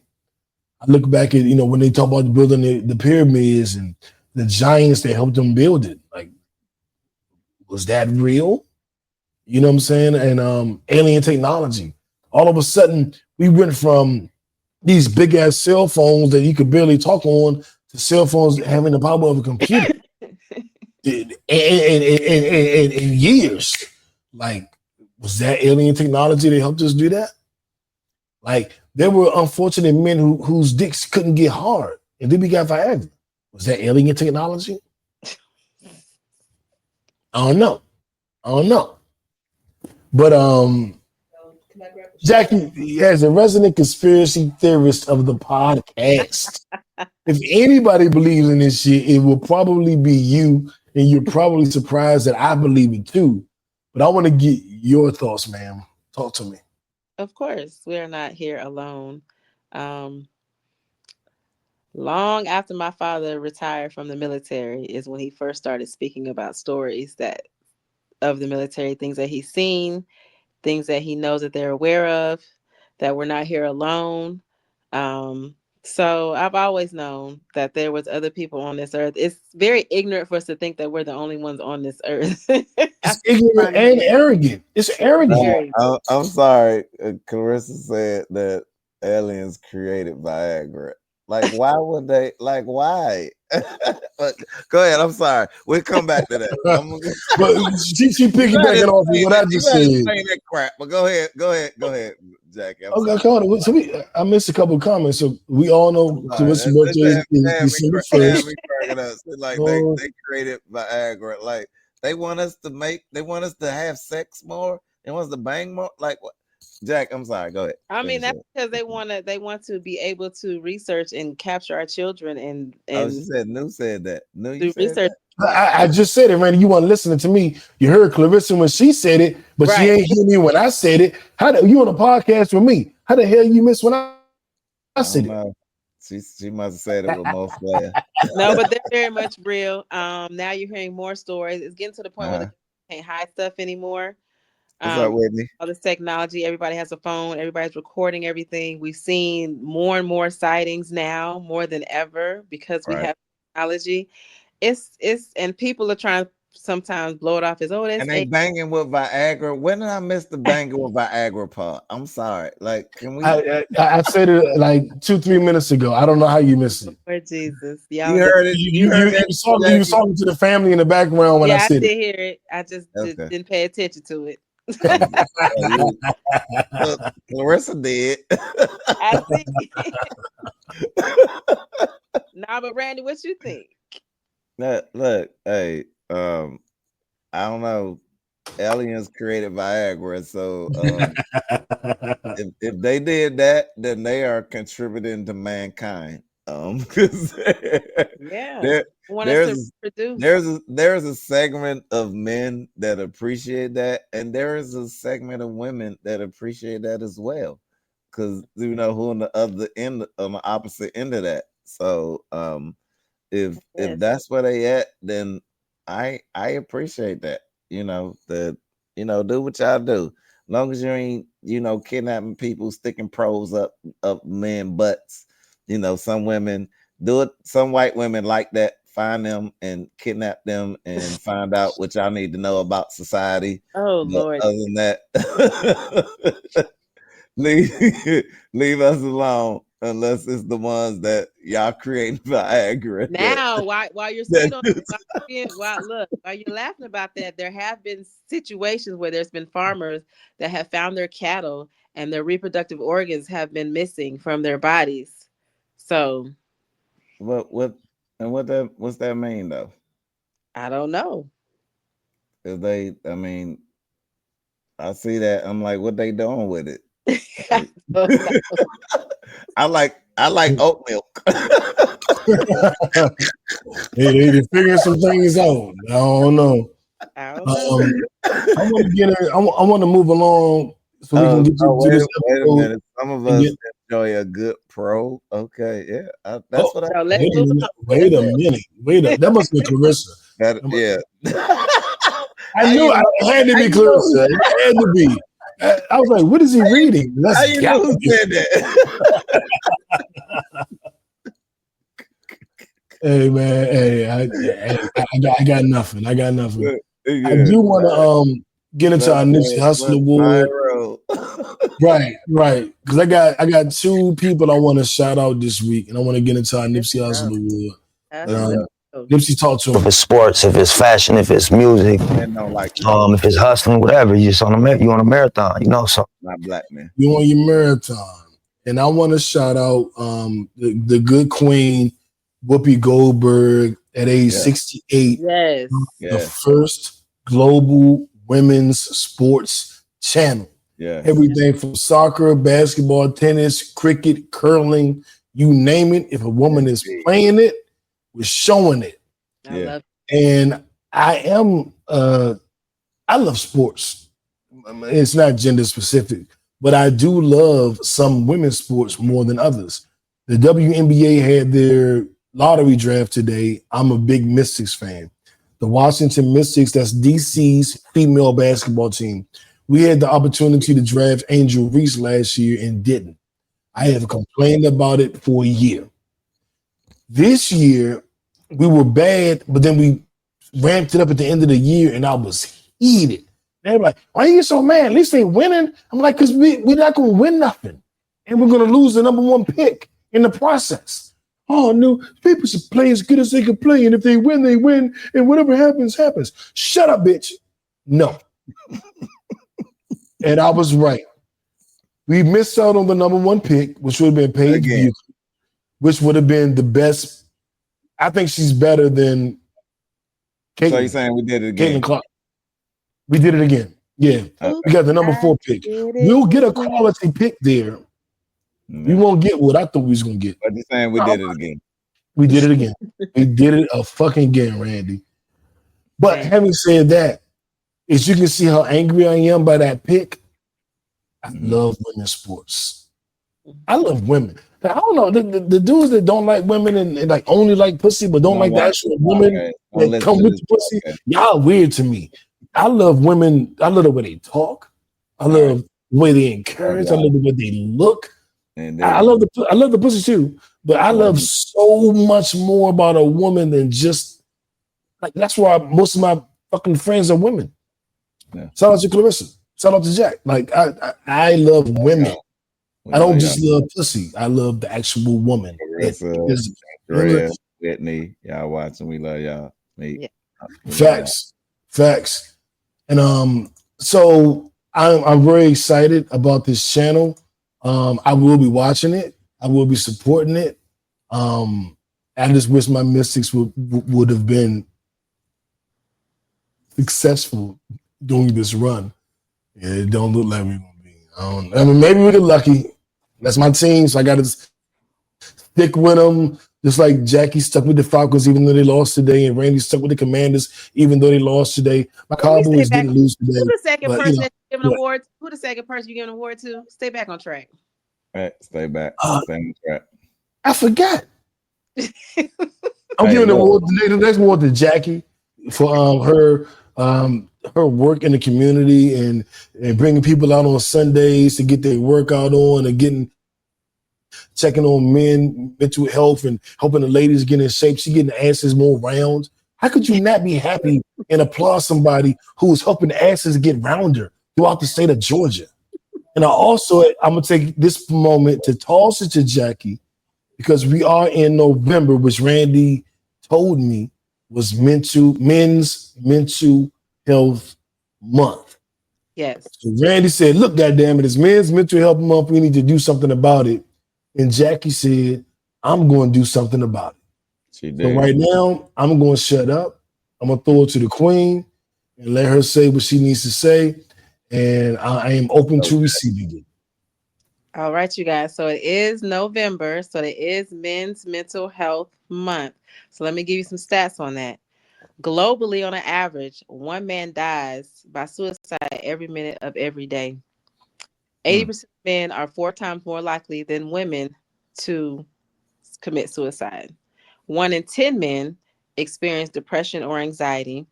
I look back at, when they talk about building the pyramids and the giants that helped them build it. Like, was that real? You know what I'm saying? And alien technology. All of a sudden, we went from these big ass cell phones that you could barely talk on to cell phones having the power of a computer in years. Like, was that alien technology that helped us do that? Like, there were unfortunate men whose dicks couldn't get hard, and then we got Viagra. Was that alien technology? I don't know. But Jackie, as a resident conspiracy theorist of the podcast, if anybody believes in this shit, it will probably be you, and you're probably surprised that I believe it too. But I want to get your thoughts, ma'am. Talk to me. Of course, we are not here alone. Long after my father retired from the military is when he first started speaking about stories of the military, things that he's seen, things that he knows that they're aware of, that we're not here alone. So I've always known that there was other people on this earth. It's very ignorant for us to think that we're the only ones on this earth. It's ignorant and arrogant. It's arrogant. I'm sorry. Clarissa said that aliens created Viagra. Like, why would they? Like, why? But go ahead. I'm sorry. We'll come back to that. But she piggybacking off of what I just said. That crap. But go ahead, Jackie. Okay, come on. So I missed a couple of comments. So we all know Clarissa's birthday is December 1st. Like they created Viagra. Like they want us to have sex more. They want us to bang more. Like what? Jack, I'm sorry. Go ahead. I mean, that's because they want to be able to research and capture our children and she said New said that. New you said research. That? I just said it, Randy. You weren't listening to me. You heard Clarissa when she said it, but she ain't hear me when I said it. You on a podcast with me? How the hell you miss when I said it? She must have said it with most flair. No, but they're very much real. Now you're hearing more stories. It's getting to the point where they can't hide stuff anymore. What's up, Whitney? All this technology, everybody has a phone, everybody's recording everything. We've seen more and more sightings now, more than ever, because we have technology. It's and people are trying to sometimes blow it off as that's and they banging with Viagra. When did I miss the banging with Viagra part? I'm sorry. Like, can we? I said it like 2-3 minutes ago. I don't know how you missed it. Lord Jesus, you heard it. You was talking to the family in the background when I said it. I did hear it. I just didn't pay attention to it. Clarissa did. I see. Nah, but Randy, what you think? Look, hey, I don't know. Aliens created Viagra, so if they did that, then they are contributing to mankind. There's a segment of men that appreciate that, and there is a segment of women that appreciate that as well, because who on the other end, on the opposite end of that. So if that's where they at, then I appreciate that. Do what y'all do. As long as you ain't kidnapping people, sticking pros up men butts. Some women do it. Some white women like that. Find them and kidnap them and find out what y'all need to know about society. Oh, Lord. Other than that, leave us alone unless it's the ones that y'all create Viagra. Now, while you're sitting on while you're laughing about that, there have been situations where there's been farmers that have found their cattle and their reproductive organs have been missing from their bodies. So what's that mean though? I don't know. Cause I see that. I'm like, what they doing with it? I like oat milk. They figuring some things out. I don't know. I want to move along so we can get to this wait a episode. minute. Some of us enjoy a good pro. Okay, yeah, that's what I. Wait a minute. That must be Clarissa. Yeah. I knew it had to be Clarissa. It had to be. I was like, what is he reading? How you know who said that? Hey man, I got nothing. I do want to get into our Nipsey Hussle award. Right. Because I got two people I want to shout out this week, and I want to get into our Nipsey Hussle award. Nipsey talked to him. If it's sports, if it's fashion, if it's music, if it's hustling, whatever, you on a marathon, so not black man. You on your marathon. And I want to shout out the good queen, Whoopi Goldberg, at age 68. Yes. The first global women's sports channel. Yeah. Everything from soccer, basketball, tennis, cricket, curling, you name it. If a woman is playing it, we're showing it. And I love sports. It's not gender specific, but I do love some women's sports more than others. The WNBA had their lottery draft today. I'm a big Mystics fan. The Washington Mystics, that's DC's female basketball team. We had the opportunity to draft Angel Reese last year and didn't. I have complained about it for a year. This year, we were bad, but then we ramped it up at the end of the year, and I was heated. They're like, why are you so mad? At least they winning. I'm like, because we're not going to win nothing, and we're going to lose the number one pick in the process. Oh, no, people should play as good as they can play, and if they win, they win, and whatever happens, happens. Shut up, bitch. No. And I was right. We missed out on the number one pick, which would have been Paige Buchanan, which would have been the best. I think she's better than Caitlin. So you're saying we did it again? Caitlin Clark. We did it again. Yeah. We got the number 4 pick. We'll get a quality pick there. We won't get what I thought we was going to get. But you're saying we did it again? We did it again. We did it a fucking again, Randy. But having said that, as you can see how angry I am by that pick, I love women's sports. I love women. I don't know, the dudes that don't like women and like only like pussy, but don't like the actual woman that come with the pussy, y'all weird to me. I love women. I love the way they talk. I love the way they encourage. I love the way they look. I love the pussy too, but I love so much more about a woman than just like. That's why most of my fucking friends are women. Shout out to Clarissa. Shout out to Jack. Like I love women. I don't just love pussy. I love the actual woman. Clarissa, Whitney, y'all watching. We love y'all. Facts. And so I'm very excited about this channel. I will be watching it. I will be supporting it. I just wish my Mystics would have been successful doing this run. Yeah, it don't look like we're gonna be. I mean, maybe we get lucky. That's my team, so I got to stick with them. Just like Jackie stuck with the Falcons, even though they lost today, and Randy stuck with the Commanders, even though they lost today. My Cowboys didn't lose today. Who the second person that you're giving award? Who the second person you're giving award to? Stay back on track. All right, stay back. Stay on track. I forgot. I'm giving the next award to Jackie for her work in the community and bringing people out on Sundays to get their workout on and checking on men, mental health, and helping the ladies get in shape. She getting the asses more round. How could you not be happy and applaud somebody who is helping the asses get rounder throughout the state of Georgia? And I'm gonna take this moment to toss it to Jackie because we are in November, which Randy told me was men's mental health month. Yes. So Randy said, look, goddamn it, it's men's mental health month. We need to do something about it. And Jackie said, I'm going to do something about it. So right now, I'm going to shut up. I'm going to throw it to the queen and let her say what she needs to say. And I am open to receiving it. All right, you guys. So it is November. So it is Men's Mental Health Month. So let me give you some stats on that. Globally, on an average, one man dies by suicide every minute of every day. 80% of men are 4 times more likely than women to commit suicide. 1 in 10 men experience depression or anxiety.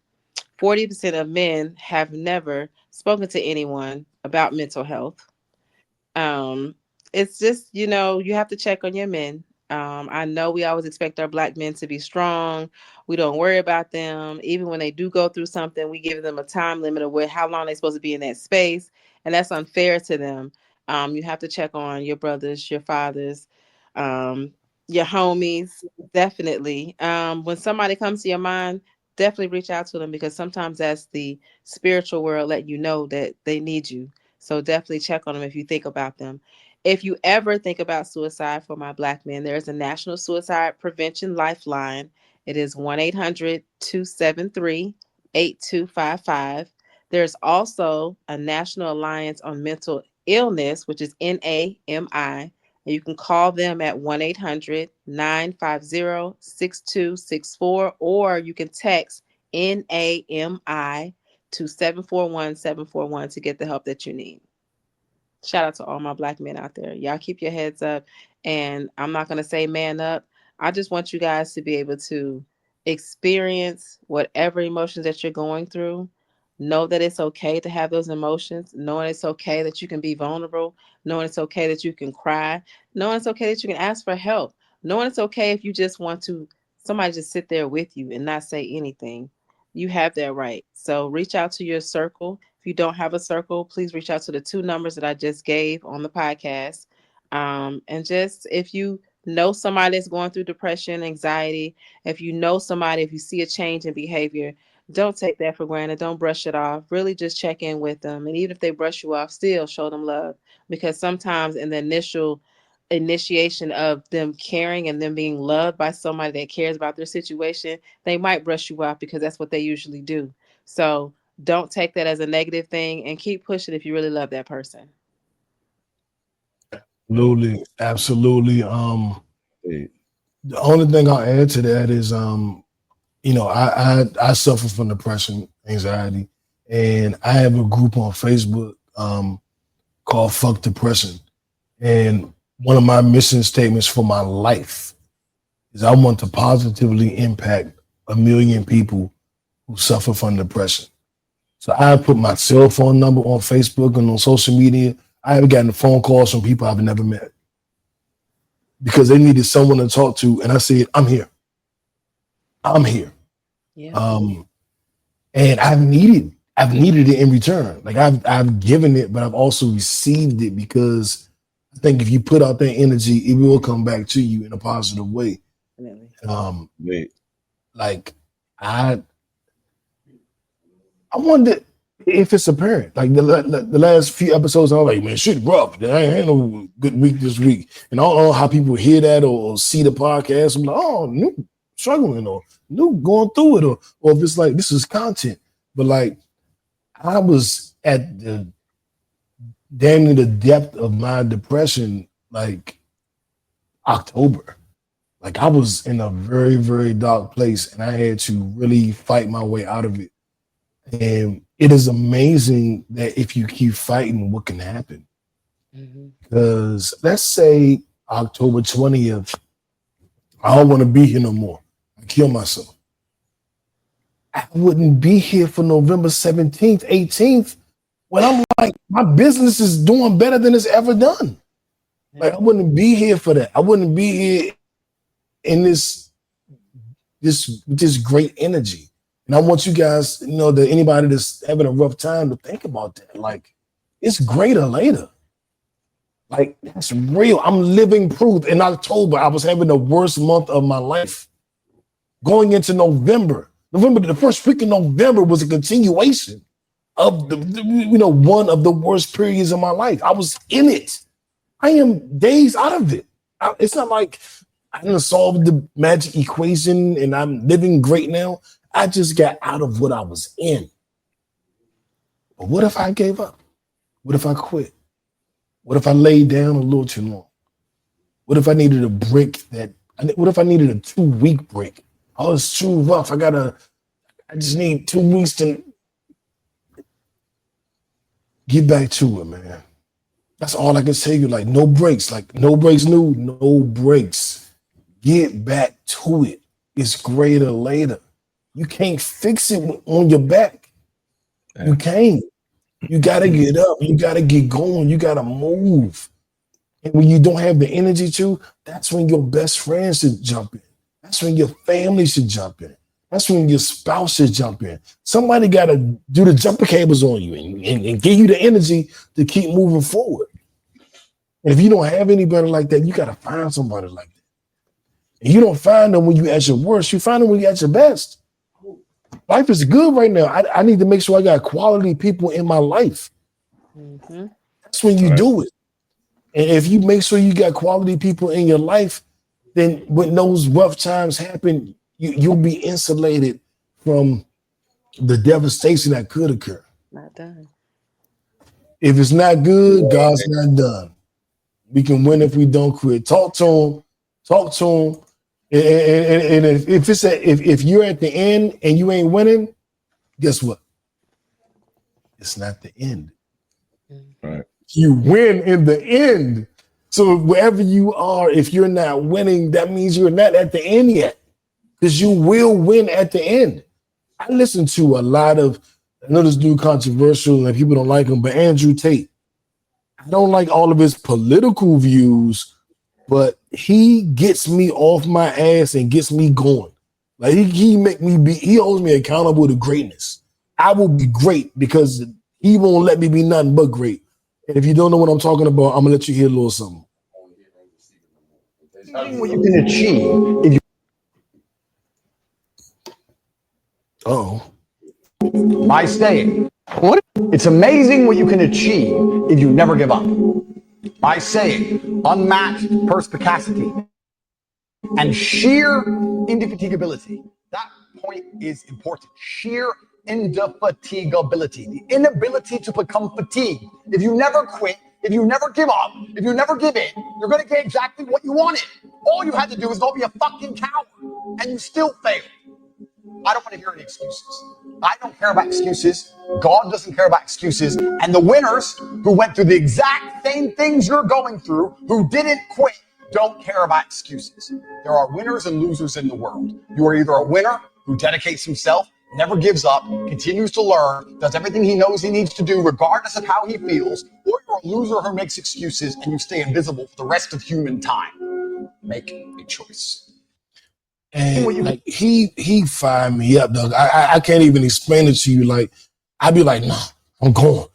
40% of men have never spoken to anyone about mental health. It's just, you have to check on your men. I know we always expect our Black men to be strong. We don't worry about them. Even when they do go through something, we give them a time limit of how long they're supposed to be in that space. And that's unfair to them. You have to check on your brothers, your fathers, your homies, definitely. When somebody comes to your mind, definitely reach out to them because sometimes that's the spiritual world letting you know that they need you. So definitely check on them if you think about them. If you ever think about suicide for my Black men, there is a National Suicide Prevention Lifeline. It is 1-800-273-8255. There's also a National Alliance on Mental Illness, which is NAMI. And you can call them at 1-800-950-6264, or you can text NAMI to 741-741 to get the help that you need. Shout out to all my Black men out there. Y'all keep your heads up. And I'm not going to say man up. I just want you guys to be able to experience whatever emotions that you're going through. Know that it's okay to have those emotions. Knowing it's okay that you can be vulnerable. Knowing it's okay that you can cry. Knowing it's okay that you can ask for help. Knowing it's okay if you just want somebody just sit there with you and not say anything. You have that right. So reach out to your circle. If you don't have a circle, please reach out to the 2 numbers that I just gave on the podcast. And just if you know somebody that's going through depression, anxiety, if you see a change in behavior, don't take that for granted. Don't brush it off. Really just check in with them. And even if they brush you off, still show them love. Because sometimes in the initiation of them caring and them being loved by somebody that cares about their situation, they might brush you off because that's what they usually do. So don't take that as a negative thing and keep pushing if you really love that person. Absolutely. The only thing I'll add to that is, I suffer from depression, anxiety, and I have a group on Facebook called Fuck Depression. And one of my mission statements for my life is I want to positively impact 1 million people who suffer from depression. So I put my cell phone number on Facebook and on social media. I have gotten phone calls from people I've never met because they needed someone to talk to. And I said, I'm here. Yeah. And I've needed it in return. Like I've given it, but I've also received it because I think if you put out that energy, it will come back to you in a positive way. Like I wonder if it's apparent. Like the last few episodes, I'm like, man, shit rough. There ain't no good week this week. And I don't know how people hear that or see the podcast. I'm like, oh, new struggling or new going through it, or if it's like this is content. But like I was at the damn near the depth of my depression, like October. Like I was in a very, very dark place and I had to really fight my way out of it. And it is amazing that if you keep fighting, what can happen? Because let's say October 20th, I don't want to be here no more. I kill myself. I wouldn't be here for November 17th, 18th, when I'm like, my business is doing better than it's ever done. Like I wouldn't be here for that. I wouldn't be here in this great energy. And I want you guys, that anybody that's having a rough time to think about that. Like, it's greater later. Like, that's real. I'm living proof. In October, I was having the worst month of my life. Going into November, the first week of November was a continuation of one of the worst periods of my life. I was in it. I am days out of it. It's not like I didn't solve the magic equation and I'm living great now. I just got out of what I was in. But what if I gave up? What if I quit? What if I laid down a little too long? What if I needed a break what if I needed a 2-week break? Oh, it's too rough. I just need 2 weeks to get back to it, man. That's all I can tell you. Like, no breaks. Like, no breaks, no breaks. Get back to it. It's greater later. You can't fix it on your back. You can't. You got to get up. You got to get going. You got to move. And when you don't have the energy to, that's when your best friends should jump in. That's when your family should jump in. That's when your spouse should jump in. Somebody got to do the jumper cables on you and give you the energy to keep moving forward. And if you don't have anybody like that, you got to find somebody like that. And you don't find them when you're at your worst. You find them when you're at your best. Life is good right now. I need to make sure I got quality people in my life. Mm-hmm. That's when you do it. And if you make sure you got quality people in your life, then when those rough times happen, you'll be insulated from the devastation that could occur. Not done. If it's not good, God's not done. We can win if we don't quit. Talk to him. And if you're at the end and you ain't winning, guess what? It's not the end. Right. You win in the end. So wherever you are, if you're not winning, that means you're not at the end yet. Because you will win at the end. I listen to a lot of, I know this dude controversial and people don't like him, but Andrew Tate. I don't like all of his political views, but he gets me off my ass and gets me going. Like he holds me accountable to greatness. I will be great because he won't let me be nothing but great. And if you don't know what I'm talking about, I'm gonna let you hear a little something. What you can achieve if you by saying, what? It's amazing what you can achieve if you never give up. By saying unmatched perspicacity and sheer indefatigability. That point is important. Sheer indefatigability, the inability to become fatigued. If you never quit, if you never give up, if you never give in, you're going to get exactly what you wanted. All you had to do is don't be a fucking coward, and you still failed. I don't want to hear any excuses. I don't care about excuses. God doesn't care about excuses. And the winners who went through the exact same things you're going through, who didn't quit, don't care about excuses. There are winners and losers in the world. You are either a winner who dedicates himself, never gives up, continues to learn, does everything he knows he needs to do regardless of how he feels, or you're a loser who makes excuses and you stay invisible for the rest of human time. Make a choice. And like he fired me up, dog. I can't even explain it to you. Like, I'd be like, nah, I'm going.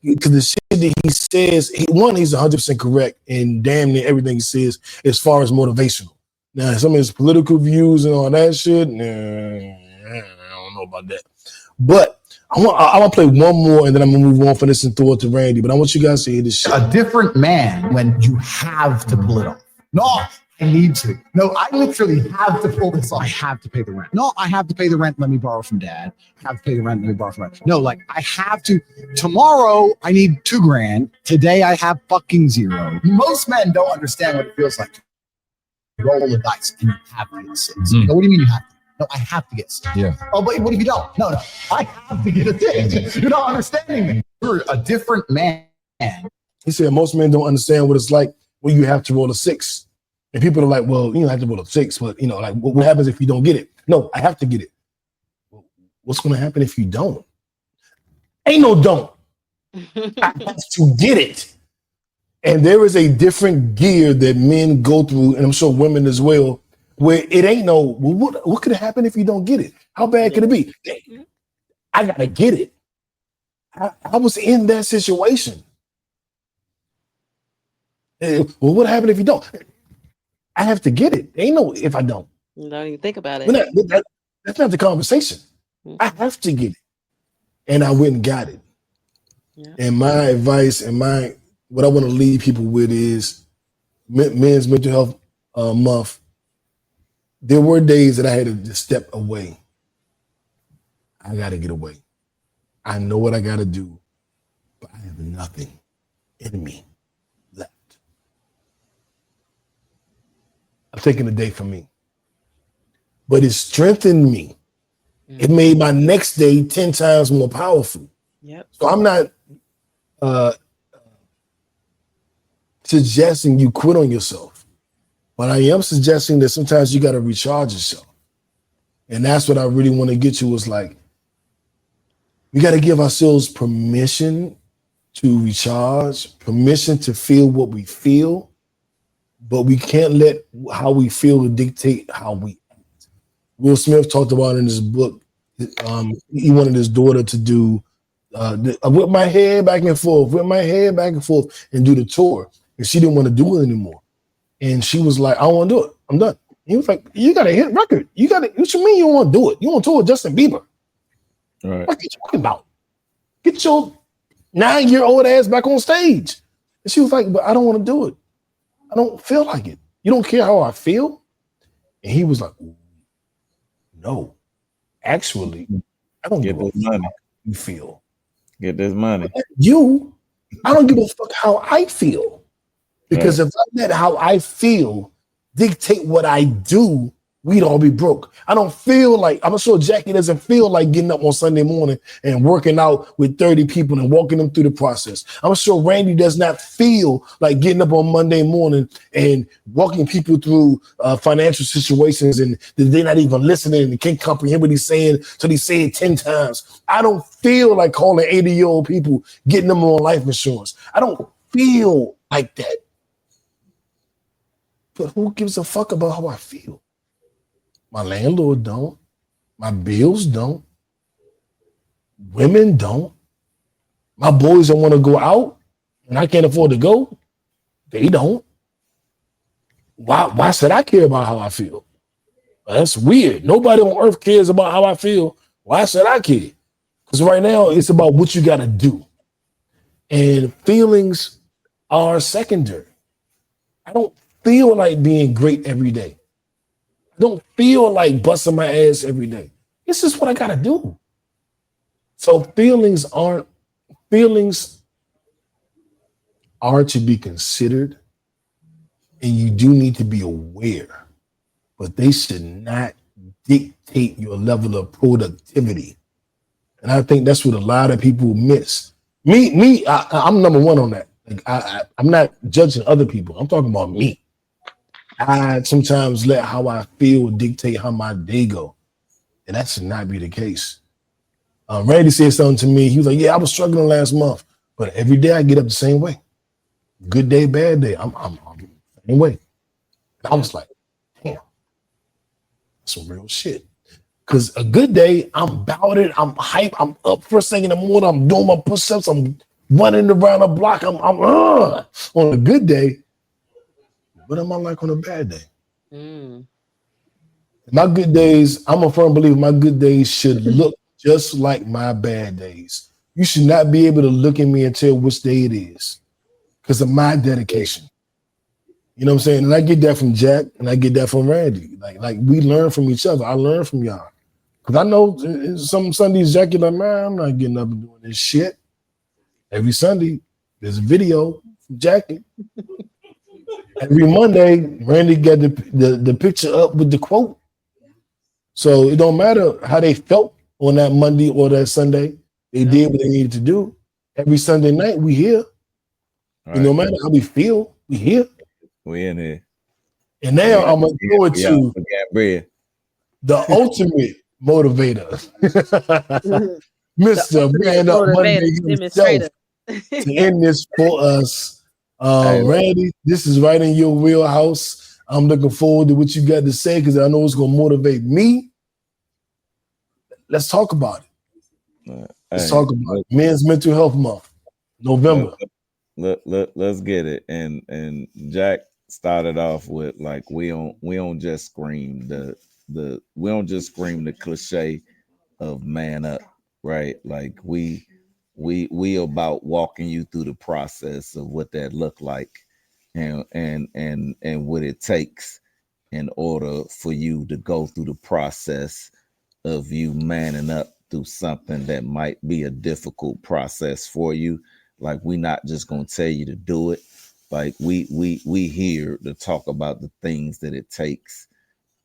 Because the shit that he says, he's 100% correct in damn near everything he says as far as motivational. Now, some of his political views and all that shit, I don't know about that. But I want to play one more and then I'm going to move on from this and throw it to Randy. But I want you guys to hear this shit. A different man when you have to pull it off. No, I need to. No, I literally have to pull this off. I have to pay the rent. No, I have to pay the rent. Let me borrow from dad. I have to pay the rent. Let me borrow from dad. No, like I have to. Tomorrow I need $2,000. Today I have fucking zero. Most men don't understand what it feels like to roll the dice and you have to get 6. No, what do you mean you have to? No, I have to get 6. Yeah. Oh, but what if you don't? No, I have to get a 6. You're not understanding me. You're a different man. He said most men don't understand what it's like when you have to roll a 6. And people are like, well, you don't have to roll a 6, but like what happens if you don't get it? No, I have to get it. What's going to happen if you don't? Ain't no don't. I have to get it. And there is a different gear that men go through, and I'm sure women as well, where it ain't no, well, what could happen if you don't get it? How bad could it be? I got to get it. I was in that situation. Well, what happened if you don't? I have to get it. Ain't no if I don't. You don't even think about it. That's not the conversation. I have to get it. And I went and got it. Yeah. And my advice and what I want to leave people with is Men's Mental Health Month. There were days that I had to just step away. I got to get away. I know what I got to do, but I have nothing in me left. I'm taking a day for me. But it strengthened me. It made my next day 10 times more powerful. Yep. So I'm not suggesting you quit on yourself, but I am suggesting that sometimes you got to recharge yourself. And that's what I really want to get to is like, we got to give ourselves permission to recharge, permission to feel what we feel, but we can't let how we feel dictate how we act. Will Smith talked about in his book, he wanted his daughter to do whip my head back and forth, and do the tour. And she didn't want to do it anymore. And she was like, I don't want to do it. I'm done. He was like, you got a hit record. What you mean you don't want to do it? You want to tour with Justin Bieber. Right. What are you talking about? Get your 9-year-old ass back on stage. And she was like, but I don't want to do it. I don't feel like it. You don't care how I feel? And he was like, no, actually, I don't give a fuck how you feel. Get this money. I don't give a fuck how I feel. Because if I let how I feel dictate what I do, we'd all be broke. I don't feel like, I'm sure Jackie doesn't feel like getting up on Sunday morning and working out with 30 people and walking them through the process. I'm sure Randy does not feel like getting up on Monday morning and walking people through financial situations and they're not even listening and can't comprehend what he's saying, so they say it 10 times. I don't feel like calling 80-year-old people, getting them on life insurance. I don't feel like that. But who gives a fuck about how I feel? My landlord don't. My bills don't. Women don't. My boys don't want to go out and I can't afford to go. They don't. Why should I care about how I feel? That's weird. Nobody on earth cares about how I feel. Why should I care? Because right now it's about what you got to do. And feelings are secondary. I don't feel like being great every day. I don't feel like busting my ass every day. It's just what I gotta do. So feelings are to be considered, and you do need to be aware, but they should not dictate your level of productivity. And I think that's what a lot of people miss. I'm number one on that. Like I'm not judging other people. I'm talking about me. I sometimes let how I feel dictate how my day go. And that should not be the case. Randy said something to me. He was like, yeah, I was struggling last month, but every day I get up the same way. Good day, bad day. I'm the same way. And I was like, damn, that's some real shit. Because a good day, I'm about it. I'm hype. I'm up first thing in the morning. I'm doing my push-ups. I'm running around the block. I'm on a good day. What am I like on a bad day? My good days, I'm a firm believer my good days should look just like my bad days. You should not be able to look at me and tell which day it is because of my dedication. You know what I'm saying? And I get that from Jack and I get that from Randy. Like we learn from each other. I learn from y'all. Because I know some Sundays, Jack, you're like, man, I'm not getting up and doing this shit. Every Sunday, there's a video from Jackie. Every Monday, Randy got the picture up with the quote. So it don't matter how they felt on that Monday or that Sunday. They did what they needed to do. Every Sunday night, we here. And no matter how we feel, we here. We in here. And now I'm going to go into the ultimate motivator. Mr. Man Up Monday himself to end this for us. Randy, this is right in your wheelhouse. I'm looking forward to what you got to say because I know it's going to motivate me. Let's talk about it. Let's talk about it. Men's Mental Health Month, November. let's get it. And Jack started off with like we don't just scream the cliche of man up, right? Like we about walking you through the process of what that look like and what it takes in order for you to go through the process of you manning up through something that might be a difficult process for you. Like we not just gonna tell you to do it. Like we here to talk about the things that it takes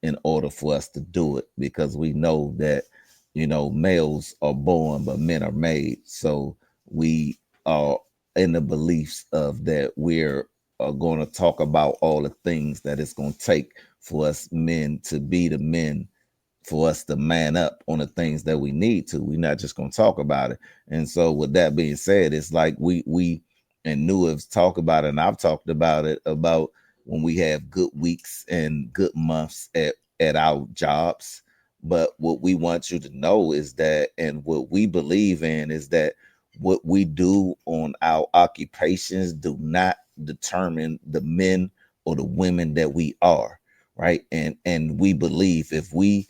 in order for us to do it, because we know that males are born but men are made. So we are in the beliefs of that we're going to talk about all the things that it's going to take for us men to be the men, for us to man up on the things that we need to. We're not just going to talk about it. And so with that being said, it's like we and New have talked about it, and I've talked about it, about when we have good weeks and good months at our jobs. But what we want you to know is that, and what we believe in is that what we do on our occupations do not determine the men or the women that we are, right? And we believe if we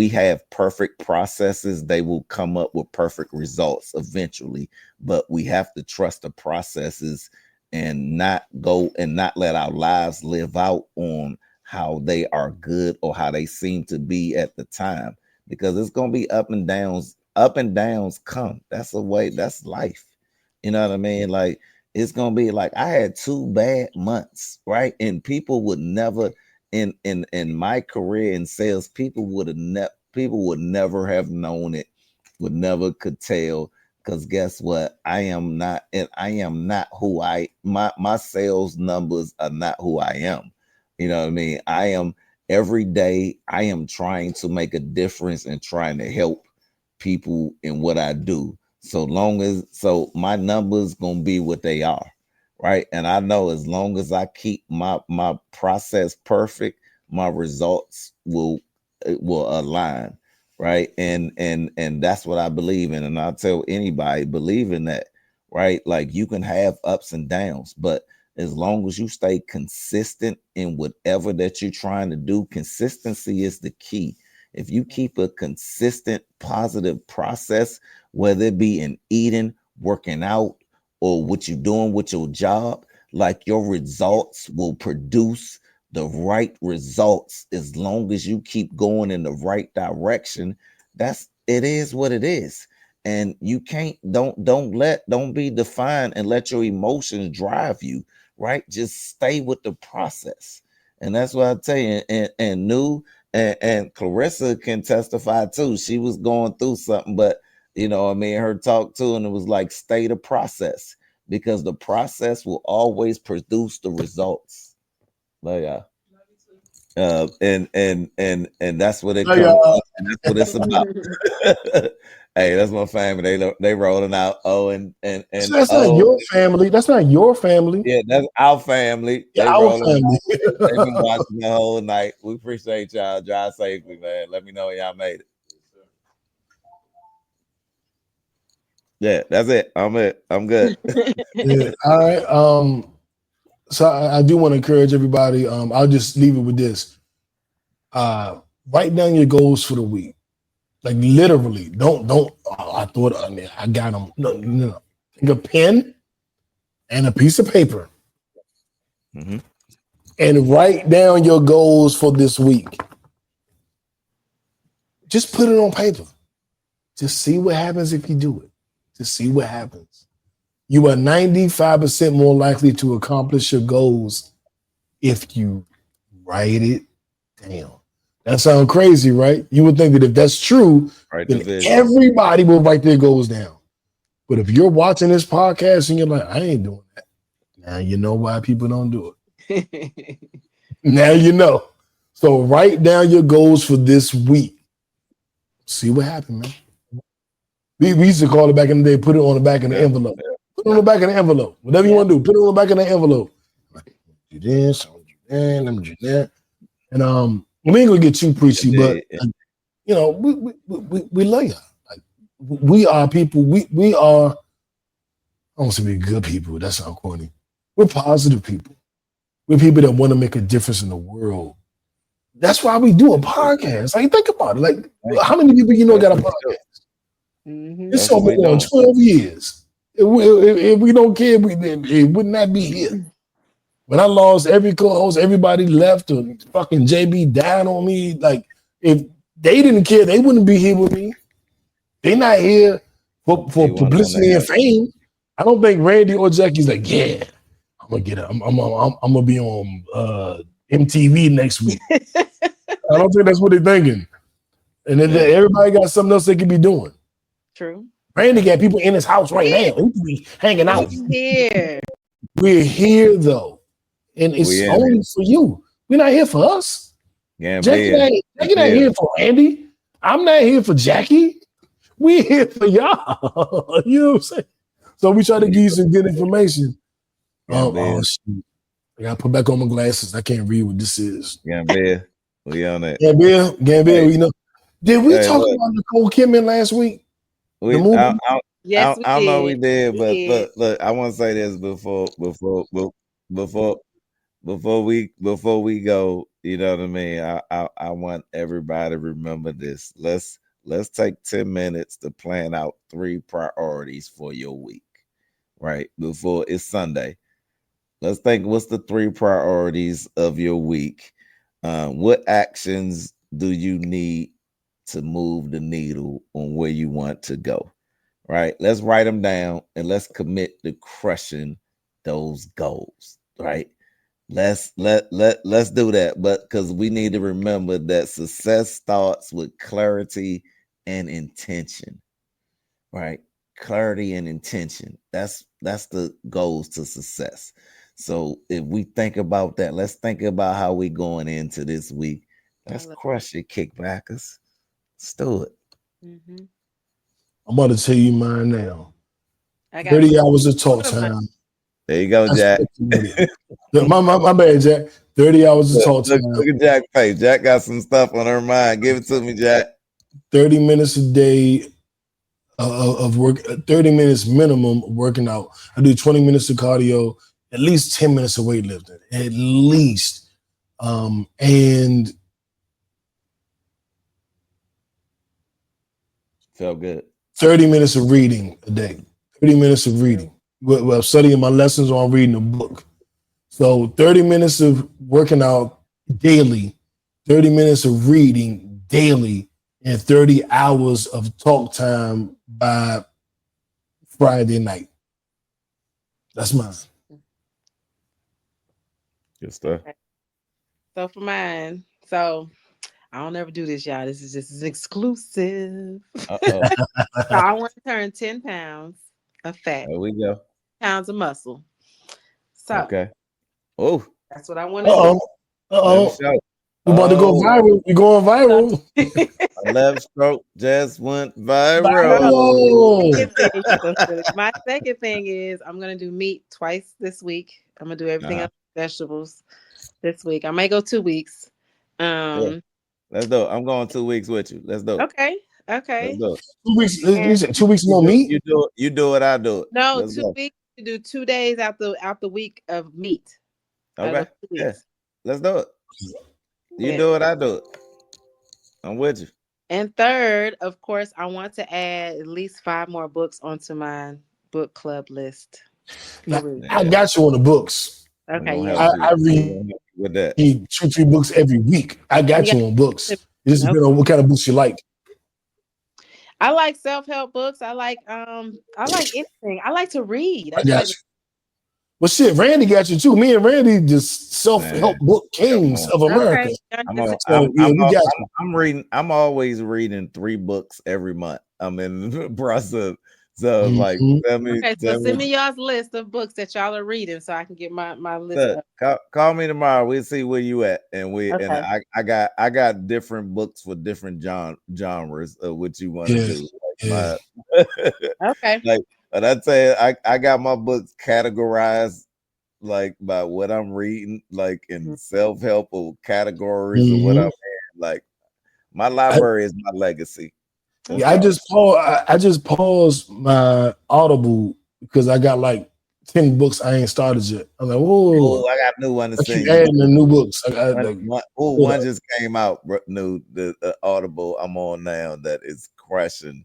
have perfect processes, they will come up with perfect results eventually. But we have to trust the processes and not let our lives live out on how they are good or how they seem to be at the time, because it's going to be up and downs come. That's the way, that's life. You know what I mean? Like it's going to be like, I had 2 bad months, right? And people would never in my career in sales, people would never have known it, would never could tell. Because guess what? I am not who my sales numbers are not who I am. You know what I mean? I am every day, I am trying to make a difference and trying to help people in what I do. So my numbers gonna be what they are, right? And I know as long as I keep my process perfect, my results will align, right? And that's what I believe in. And I'll tell anybody, believe in that, right? Like you can have ups and downs, but as long as you stay consistent in whatever that you're trying to do, consistency is the key. If you keep a consistent, positive process, whether it be in eating, working out, or what you're doing with your job, like your results will produce the right results as long as you keep going in the right direction. It is what it is. And you don't be defined and let your emotions drive you, right? Just stay with the process. And that's what I tell you. And New and Clarissa can testify too. She was going through something, but her talk too, and it was like, stay the process, because the process will always produce the results. But yeah. And that's what it comes. That's what it's about. Hey, that's my family. They rolling out. Oh, and so that's not your family. That's not your family. Yeah, that's our family. Yeah, they our family. They've been watching the whole night. We appreciate y'all. Drive safely, man. Let me know y'all made it. Yeah, that's it. I'm good. Yeah, all right. So I do want to encourage everybody. I'll just leave it with this. Write down your goals for the week. Like literally, don't. I thought I got them. No. Take a pen and a piece of paper, and write down your goals for this week. Just put it on paper. Just see what happens if you do it. Just see what happens. You are 95% more likely to accomplish your goals if you write it down. That sounds crazy, right? You would think that if that's true, then everybody will write their goals down. But if you're watching this podcast and you're like, I ain't doing that, now you know why people don't do it. Now you know. So write down your goals for this week. See what happened, man. We used to call it back in the day, put it on the back of the envelope. Put it on the back of the envelope. Whatever you want to do, put it on the back of the envelope. Do this, do that, let me do that. And we ain't gonna get too preachy, but we love y'all. Like we are people. We are I want to be good people. That sounds corny. We're positive people. We're people that want to make a difference in the world. That's why we do a podcast. Like, think about it. Like, how many people you know got a podcast? It's so been on 12 years. If we don't care, it would not be here. When I lost every co-host, everybody left, or fucking JB died on me. Like, if they didn't care, they wouldn't be here with me. They're not here for publicity and fame. I don't think Randy or Jackie's like, yeah, I'm gonna get it. I'm gonna be on MTV next week. I don't think that's what they're thinking. And then everybody got something else they could be doing. True. Randy got people in his house right now. He could be hanging out. Here. We're here though. And it's only for you. We're not here for us. Jackie not here for Randy. I'm not here for Jackie. We're here for y'all. You know what I'm saying? So we try to give you some good information. Oh shoot. I gotta put back on my glasses. I can't read what this is. Gambia. We on it. Gambia, you know. Did we talk about Nicole Kidman last week? I don't know we did, but look, I want to say this before we go. You know what I mean? I want everybody to remember this. Let's take 10 minutes to plan out 3 priorities for your week, right? Before it's Sunday. Let's think, what's the 3 priorities of your week? What actions do you need to move the needle on where you want to go, right? Let's write them down and let's commit to crushing those goals, right? Let's do that, but because we need to remember that success starts with clarity and intention, right? Clarity and intention. That's the goals to success. So if we think about that, let's think about how we going into this week. Let's crush it, kickbackers. Let's do it. Mm-hmm. I'm about to tell you mine now. 30 hours of talk time. There you go, Jack. my bad, Jack. 30 hours of talk time. Look at Jack's face. Jack got some stuff on her mind. Give it to me, Jack. 30 minutes a day of work, 30 minutes minimum working out. I do 20 minutes of cardio, at least 10 minutes of weightlifting, at least. And felt good. 30 minutes of reading a day. 30 minutes of reading. Well, studying my lessons or I'm reading a book. So 30 minutes of working out daily, 30 minutes of reading daily, and 30 hours of talk time by Friday night. That's mine. Good stuff. So for mine, I don't ever do this, y'all. This is just exclusive. So I want to turn 10 pounds of fat. There we go. Pounds of muscle. So okay. Oh, that's what I want to do. We're about to go viral. We're going viral. Left stroke just went viral. My second thing is I'm gonna do meat twice this week. I'm gonna do everything else vegetables this week. I may go 2 weeks. Let's do it. I'm going 2 weeks with you. Let's do it. Okay. Let's do it. 2 weeks. You said 2 weeks no meat. You do it. I do it. No, Let's 2 weeks. You do 2 days out the week of meat. Okay. Yeah. Let's do it. You do it. I do it. I'm with you. And third, of course, I want to add at least 5 more books onto my book club list. I got you on the books. Okay. I read with that 2-3 books every week. I got you on books. It just depends on what kind of books you like. I like self-help books. I like anything. I like to read. I got you. Well, shit, Randy got you too. Me and Randy just self-help book kings of America. I'm reading. I'm always reading 3 books every month. I'm in the process. So like, send me y'all's list of books that y'all are reading so I can get my list. Call me tomorrow. We'll see where you at, and and I got different books for different genres of what you want to do. Okay. Like, but I tell you, I got my books categorized like by what I'm reading, like in self-help or categories or what I'm in. Like, my library is my legacy. Yeah, I just paused my Audible because I got like 10 books I ain't started yet. I'm like, whoa, I got a new one to I send keep you. adding the new books. I got one just came out new. The Audible I'm on now that is crushing.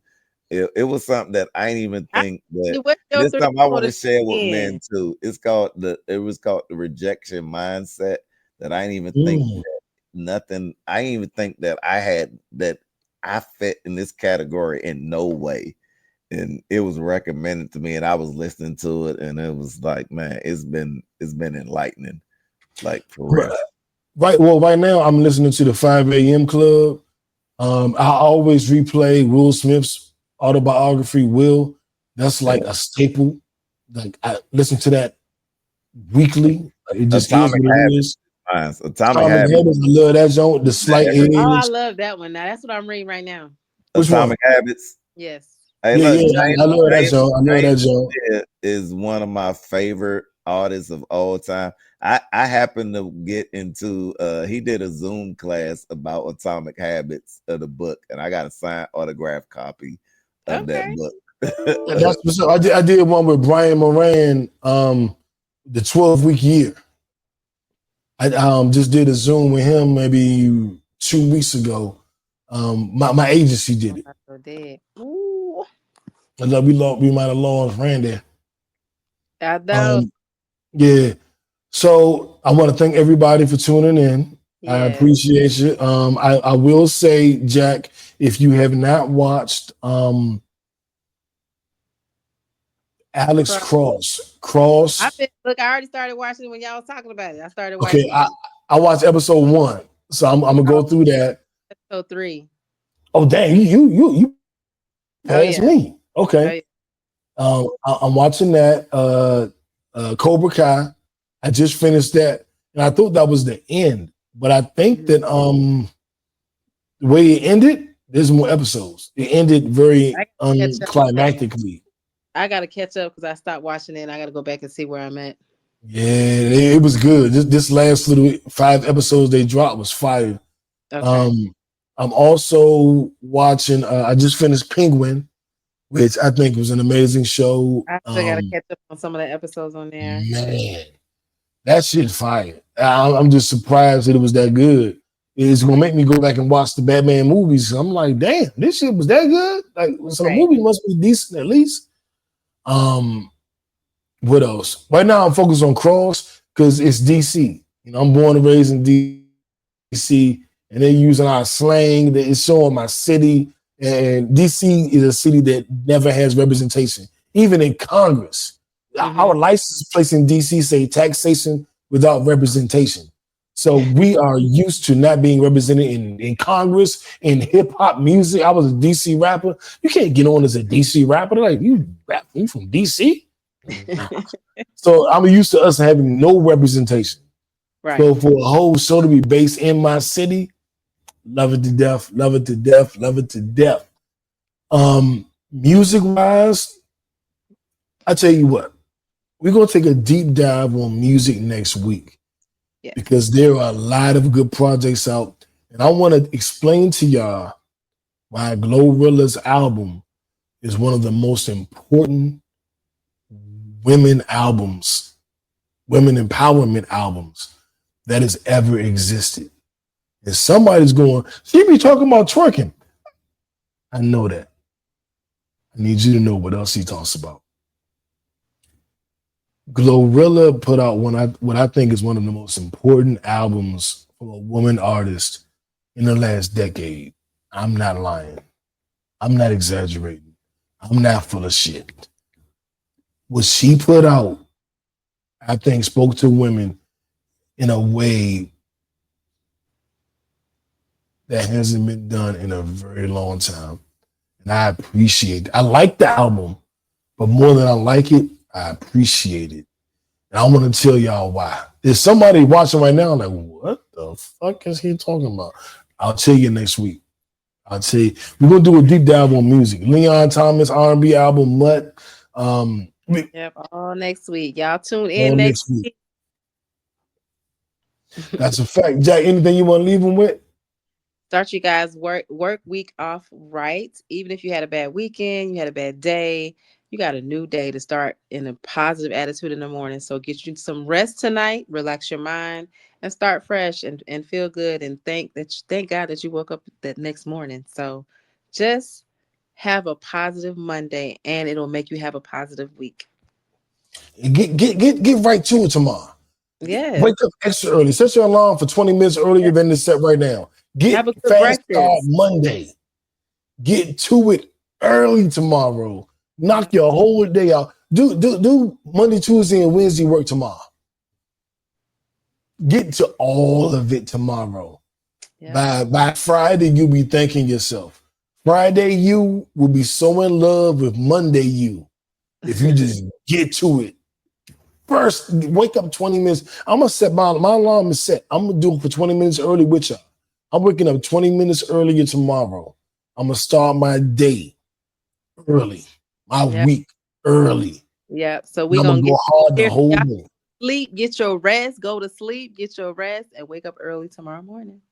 It was something that I didn't even think that. This time I want to share with men too. It was called the rejection mindset. That I didn't even think that nothing. I didn't even think that I fit in this category in no way. And it was recommended to me, and I was listening to it, and it was like, man, it's been enlightening, like for real. Right. Well, right now I'm listening to the 5 a.m. Club. I always replay Will Smith's autobiography. Will, that's like a staple. Like I listen to that weekly. It just Atomic is what it Habits. is. Atomic Habits. I love that joint. The slight edge. Oh, I love that one. Now that's what I'm reading right now. Which Atomic Habits. Yes. Hey, yeah, look, I love that joint. I love that joint. Is one of my favorite artists of all time. I happen to get into he did a Zoom class about Atomic Habits of the book, and I got a signed autograph copy of that book. That's what's up. I did one with Brian Moran, the 12-week year. I just did a Zoom with him maybe 2 weeks ago. My agency did it. I did. Ooh. We might have lost Randy. I know. Yeah. So I want to thank everybody for tuning in. Yes. I appreciate you. I will say, Jack, if you have not watched Alex Cross. Look, I already started watching it when y'all was talking about it. I started watching. Okay, I watched episode 1, so I'm gonna go through that. Episode 3. Oh dang, you passed me. Okay. I'm watching that. Cobra Kai. I just finished that, and I thought that was the end, but I think that the way it ended, there's more episodes. It ended very unclimactically. I gotta catch up because I stopped watching it, and I gotta go back and see where I'm at. Yeah, it was good. This last little 5 episodes they dropped was fire. Okay. I'm also watching. I just finished Penguin, which I think was an amazing show. I still gotta catch up on some of the episodes on there. Man, that shit fire. I'm just surprised that it was that good. It's gonna make me go back and watch the Batman movies. I'm like, damn, this shit was that good. Like, so the movie must be decent at least. What else? Right now, I'm focused on Cross because it's DC. You know, I'm born and raised in DC, and they're using our slang. That is showing my city. And DC is a city that never has representation, even in Congress. Our license plates in DC say taxation without representation. So we are used to not being represented in Congress, in hip hop music. I was a DC rapper. You can't get on as a DC rapper. They're like, you from DC? So I'm used to us having no representation. Right. So for a whole show to be based in my city, love it to death, love it to death, love it to death. Music wise, I tell you what, we're gonna take a deep dive on music next week. Yeah. Because there are a lot of good projects out, and I want to explain to y'all why Glorilla's album is one of the most important women empowerment albums that has ever existed. And somebody's going, she be talking about twerking. I know that. I need you to know what else he talks about. Glorilla put out what I think is one of the most important albums for a woman artist in the last decade. I'm not lying. I'm not exaggerating. I'm not full of shit. What she put out, I think, spoke to women in a way that hasn't been done in a very long time. And I appreciate it. I like the album, but more than I like it, I appreciate it. And I want to tell y'all why. There's somebody watching right now like, what the fuck is he talking about? I'll tell you next week. I'll tell you. We're going to do a deep dive on music. Leon Thomas, R&B album, Mutt. Yep, all next week. Y'all tune in next week. That's a fact. Jack, anything you want to leave them with? Start you guys work week off right. Even if you had a bad weekend, you had a bad day, You got a new day to start in a positive attitude in the morning. So get you some rest tonight, relax your mind, and start fresh and feel good and thank God that you woke up that next morning. So just have a positive Monday and it'll make you have a positive week. Get right to it tomorrow. Yeah. Wake up extra early. Set your alarm for 20 minutes earlier than it's set right now. Get Have a good fast start breakfast. Monday. Get to it early tomorrow. Knock your whole day out. Do Monday, Tuesday, and Wednesday work tomorrow. Get to all of it tomorrow. Yeah. By Friday, you'll be thanking yourself. Friday, you will be so in love with Monday you. If you just get to it. First, wake up 20 minutes. I'm going to set my alarm is set. I'm going to do it for 20 minutes early with y'all. I'm waking up 20 minutes earlier tomorrow. I'm going to start my day early, my week early. Yeah. So we're going to go hard the whole day. Sleep, get your rest, go to sleep, get your rest, and wake up early tomorrow morning.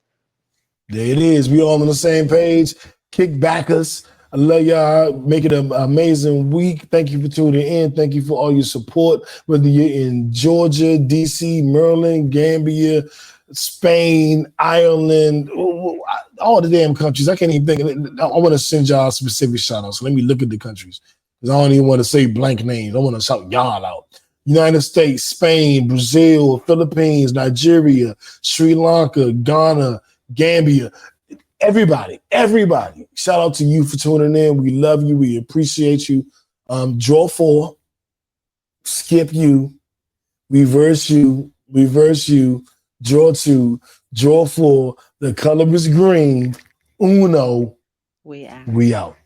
There it is. We all on the same page. Kickbackers. I love y'all. Make it an amazing week. Thank you for tuning in. Thank you for all your support, whether you're in Georgia, DC, Maryland, Gambia, Spain, Ireland, all the damn countries. I can't even think. I want to send y'all specific shout outs. So let me look at the countries because I don't even want to say blank names. I want to shout y'all out. United States, Spain, Brazil, Philippines, Nigeria, Sri Lanka, Ghana, Gambia. Everybody. Shout out to you for tuning in. We love you. We appreciate you. Draw 4, skip you, reverse you, draw 2, draw 4. The color is green. Uno. We out. We out.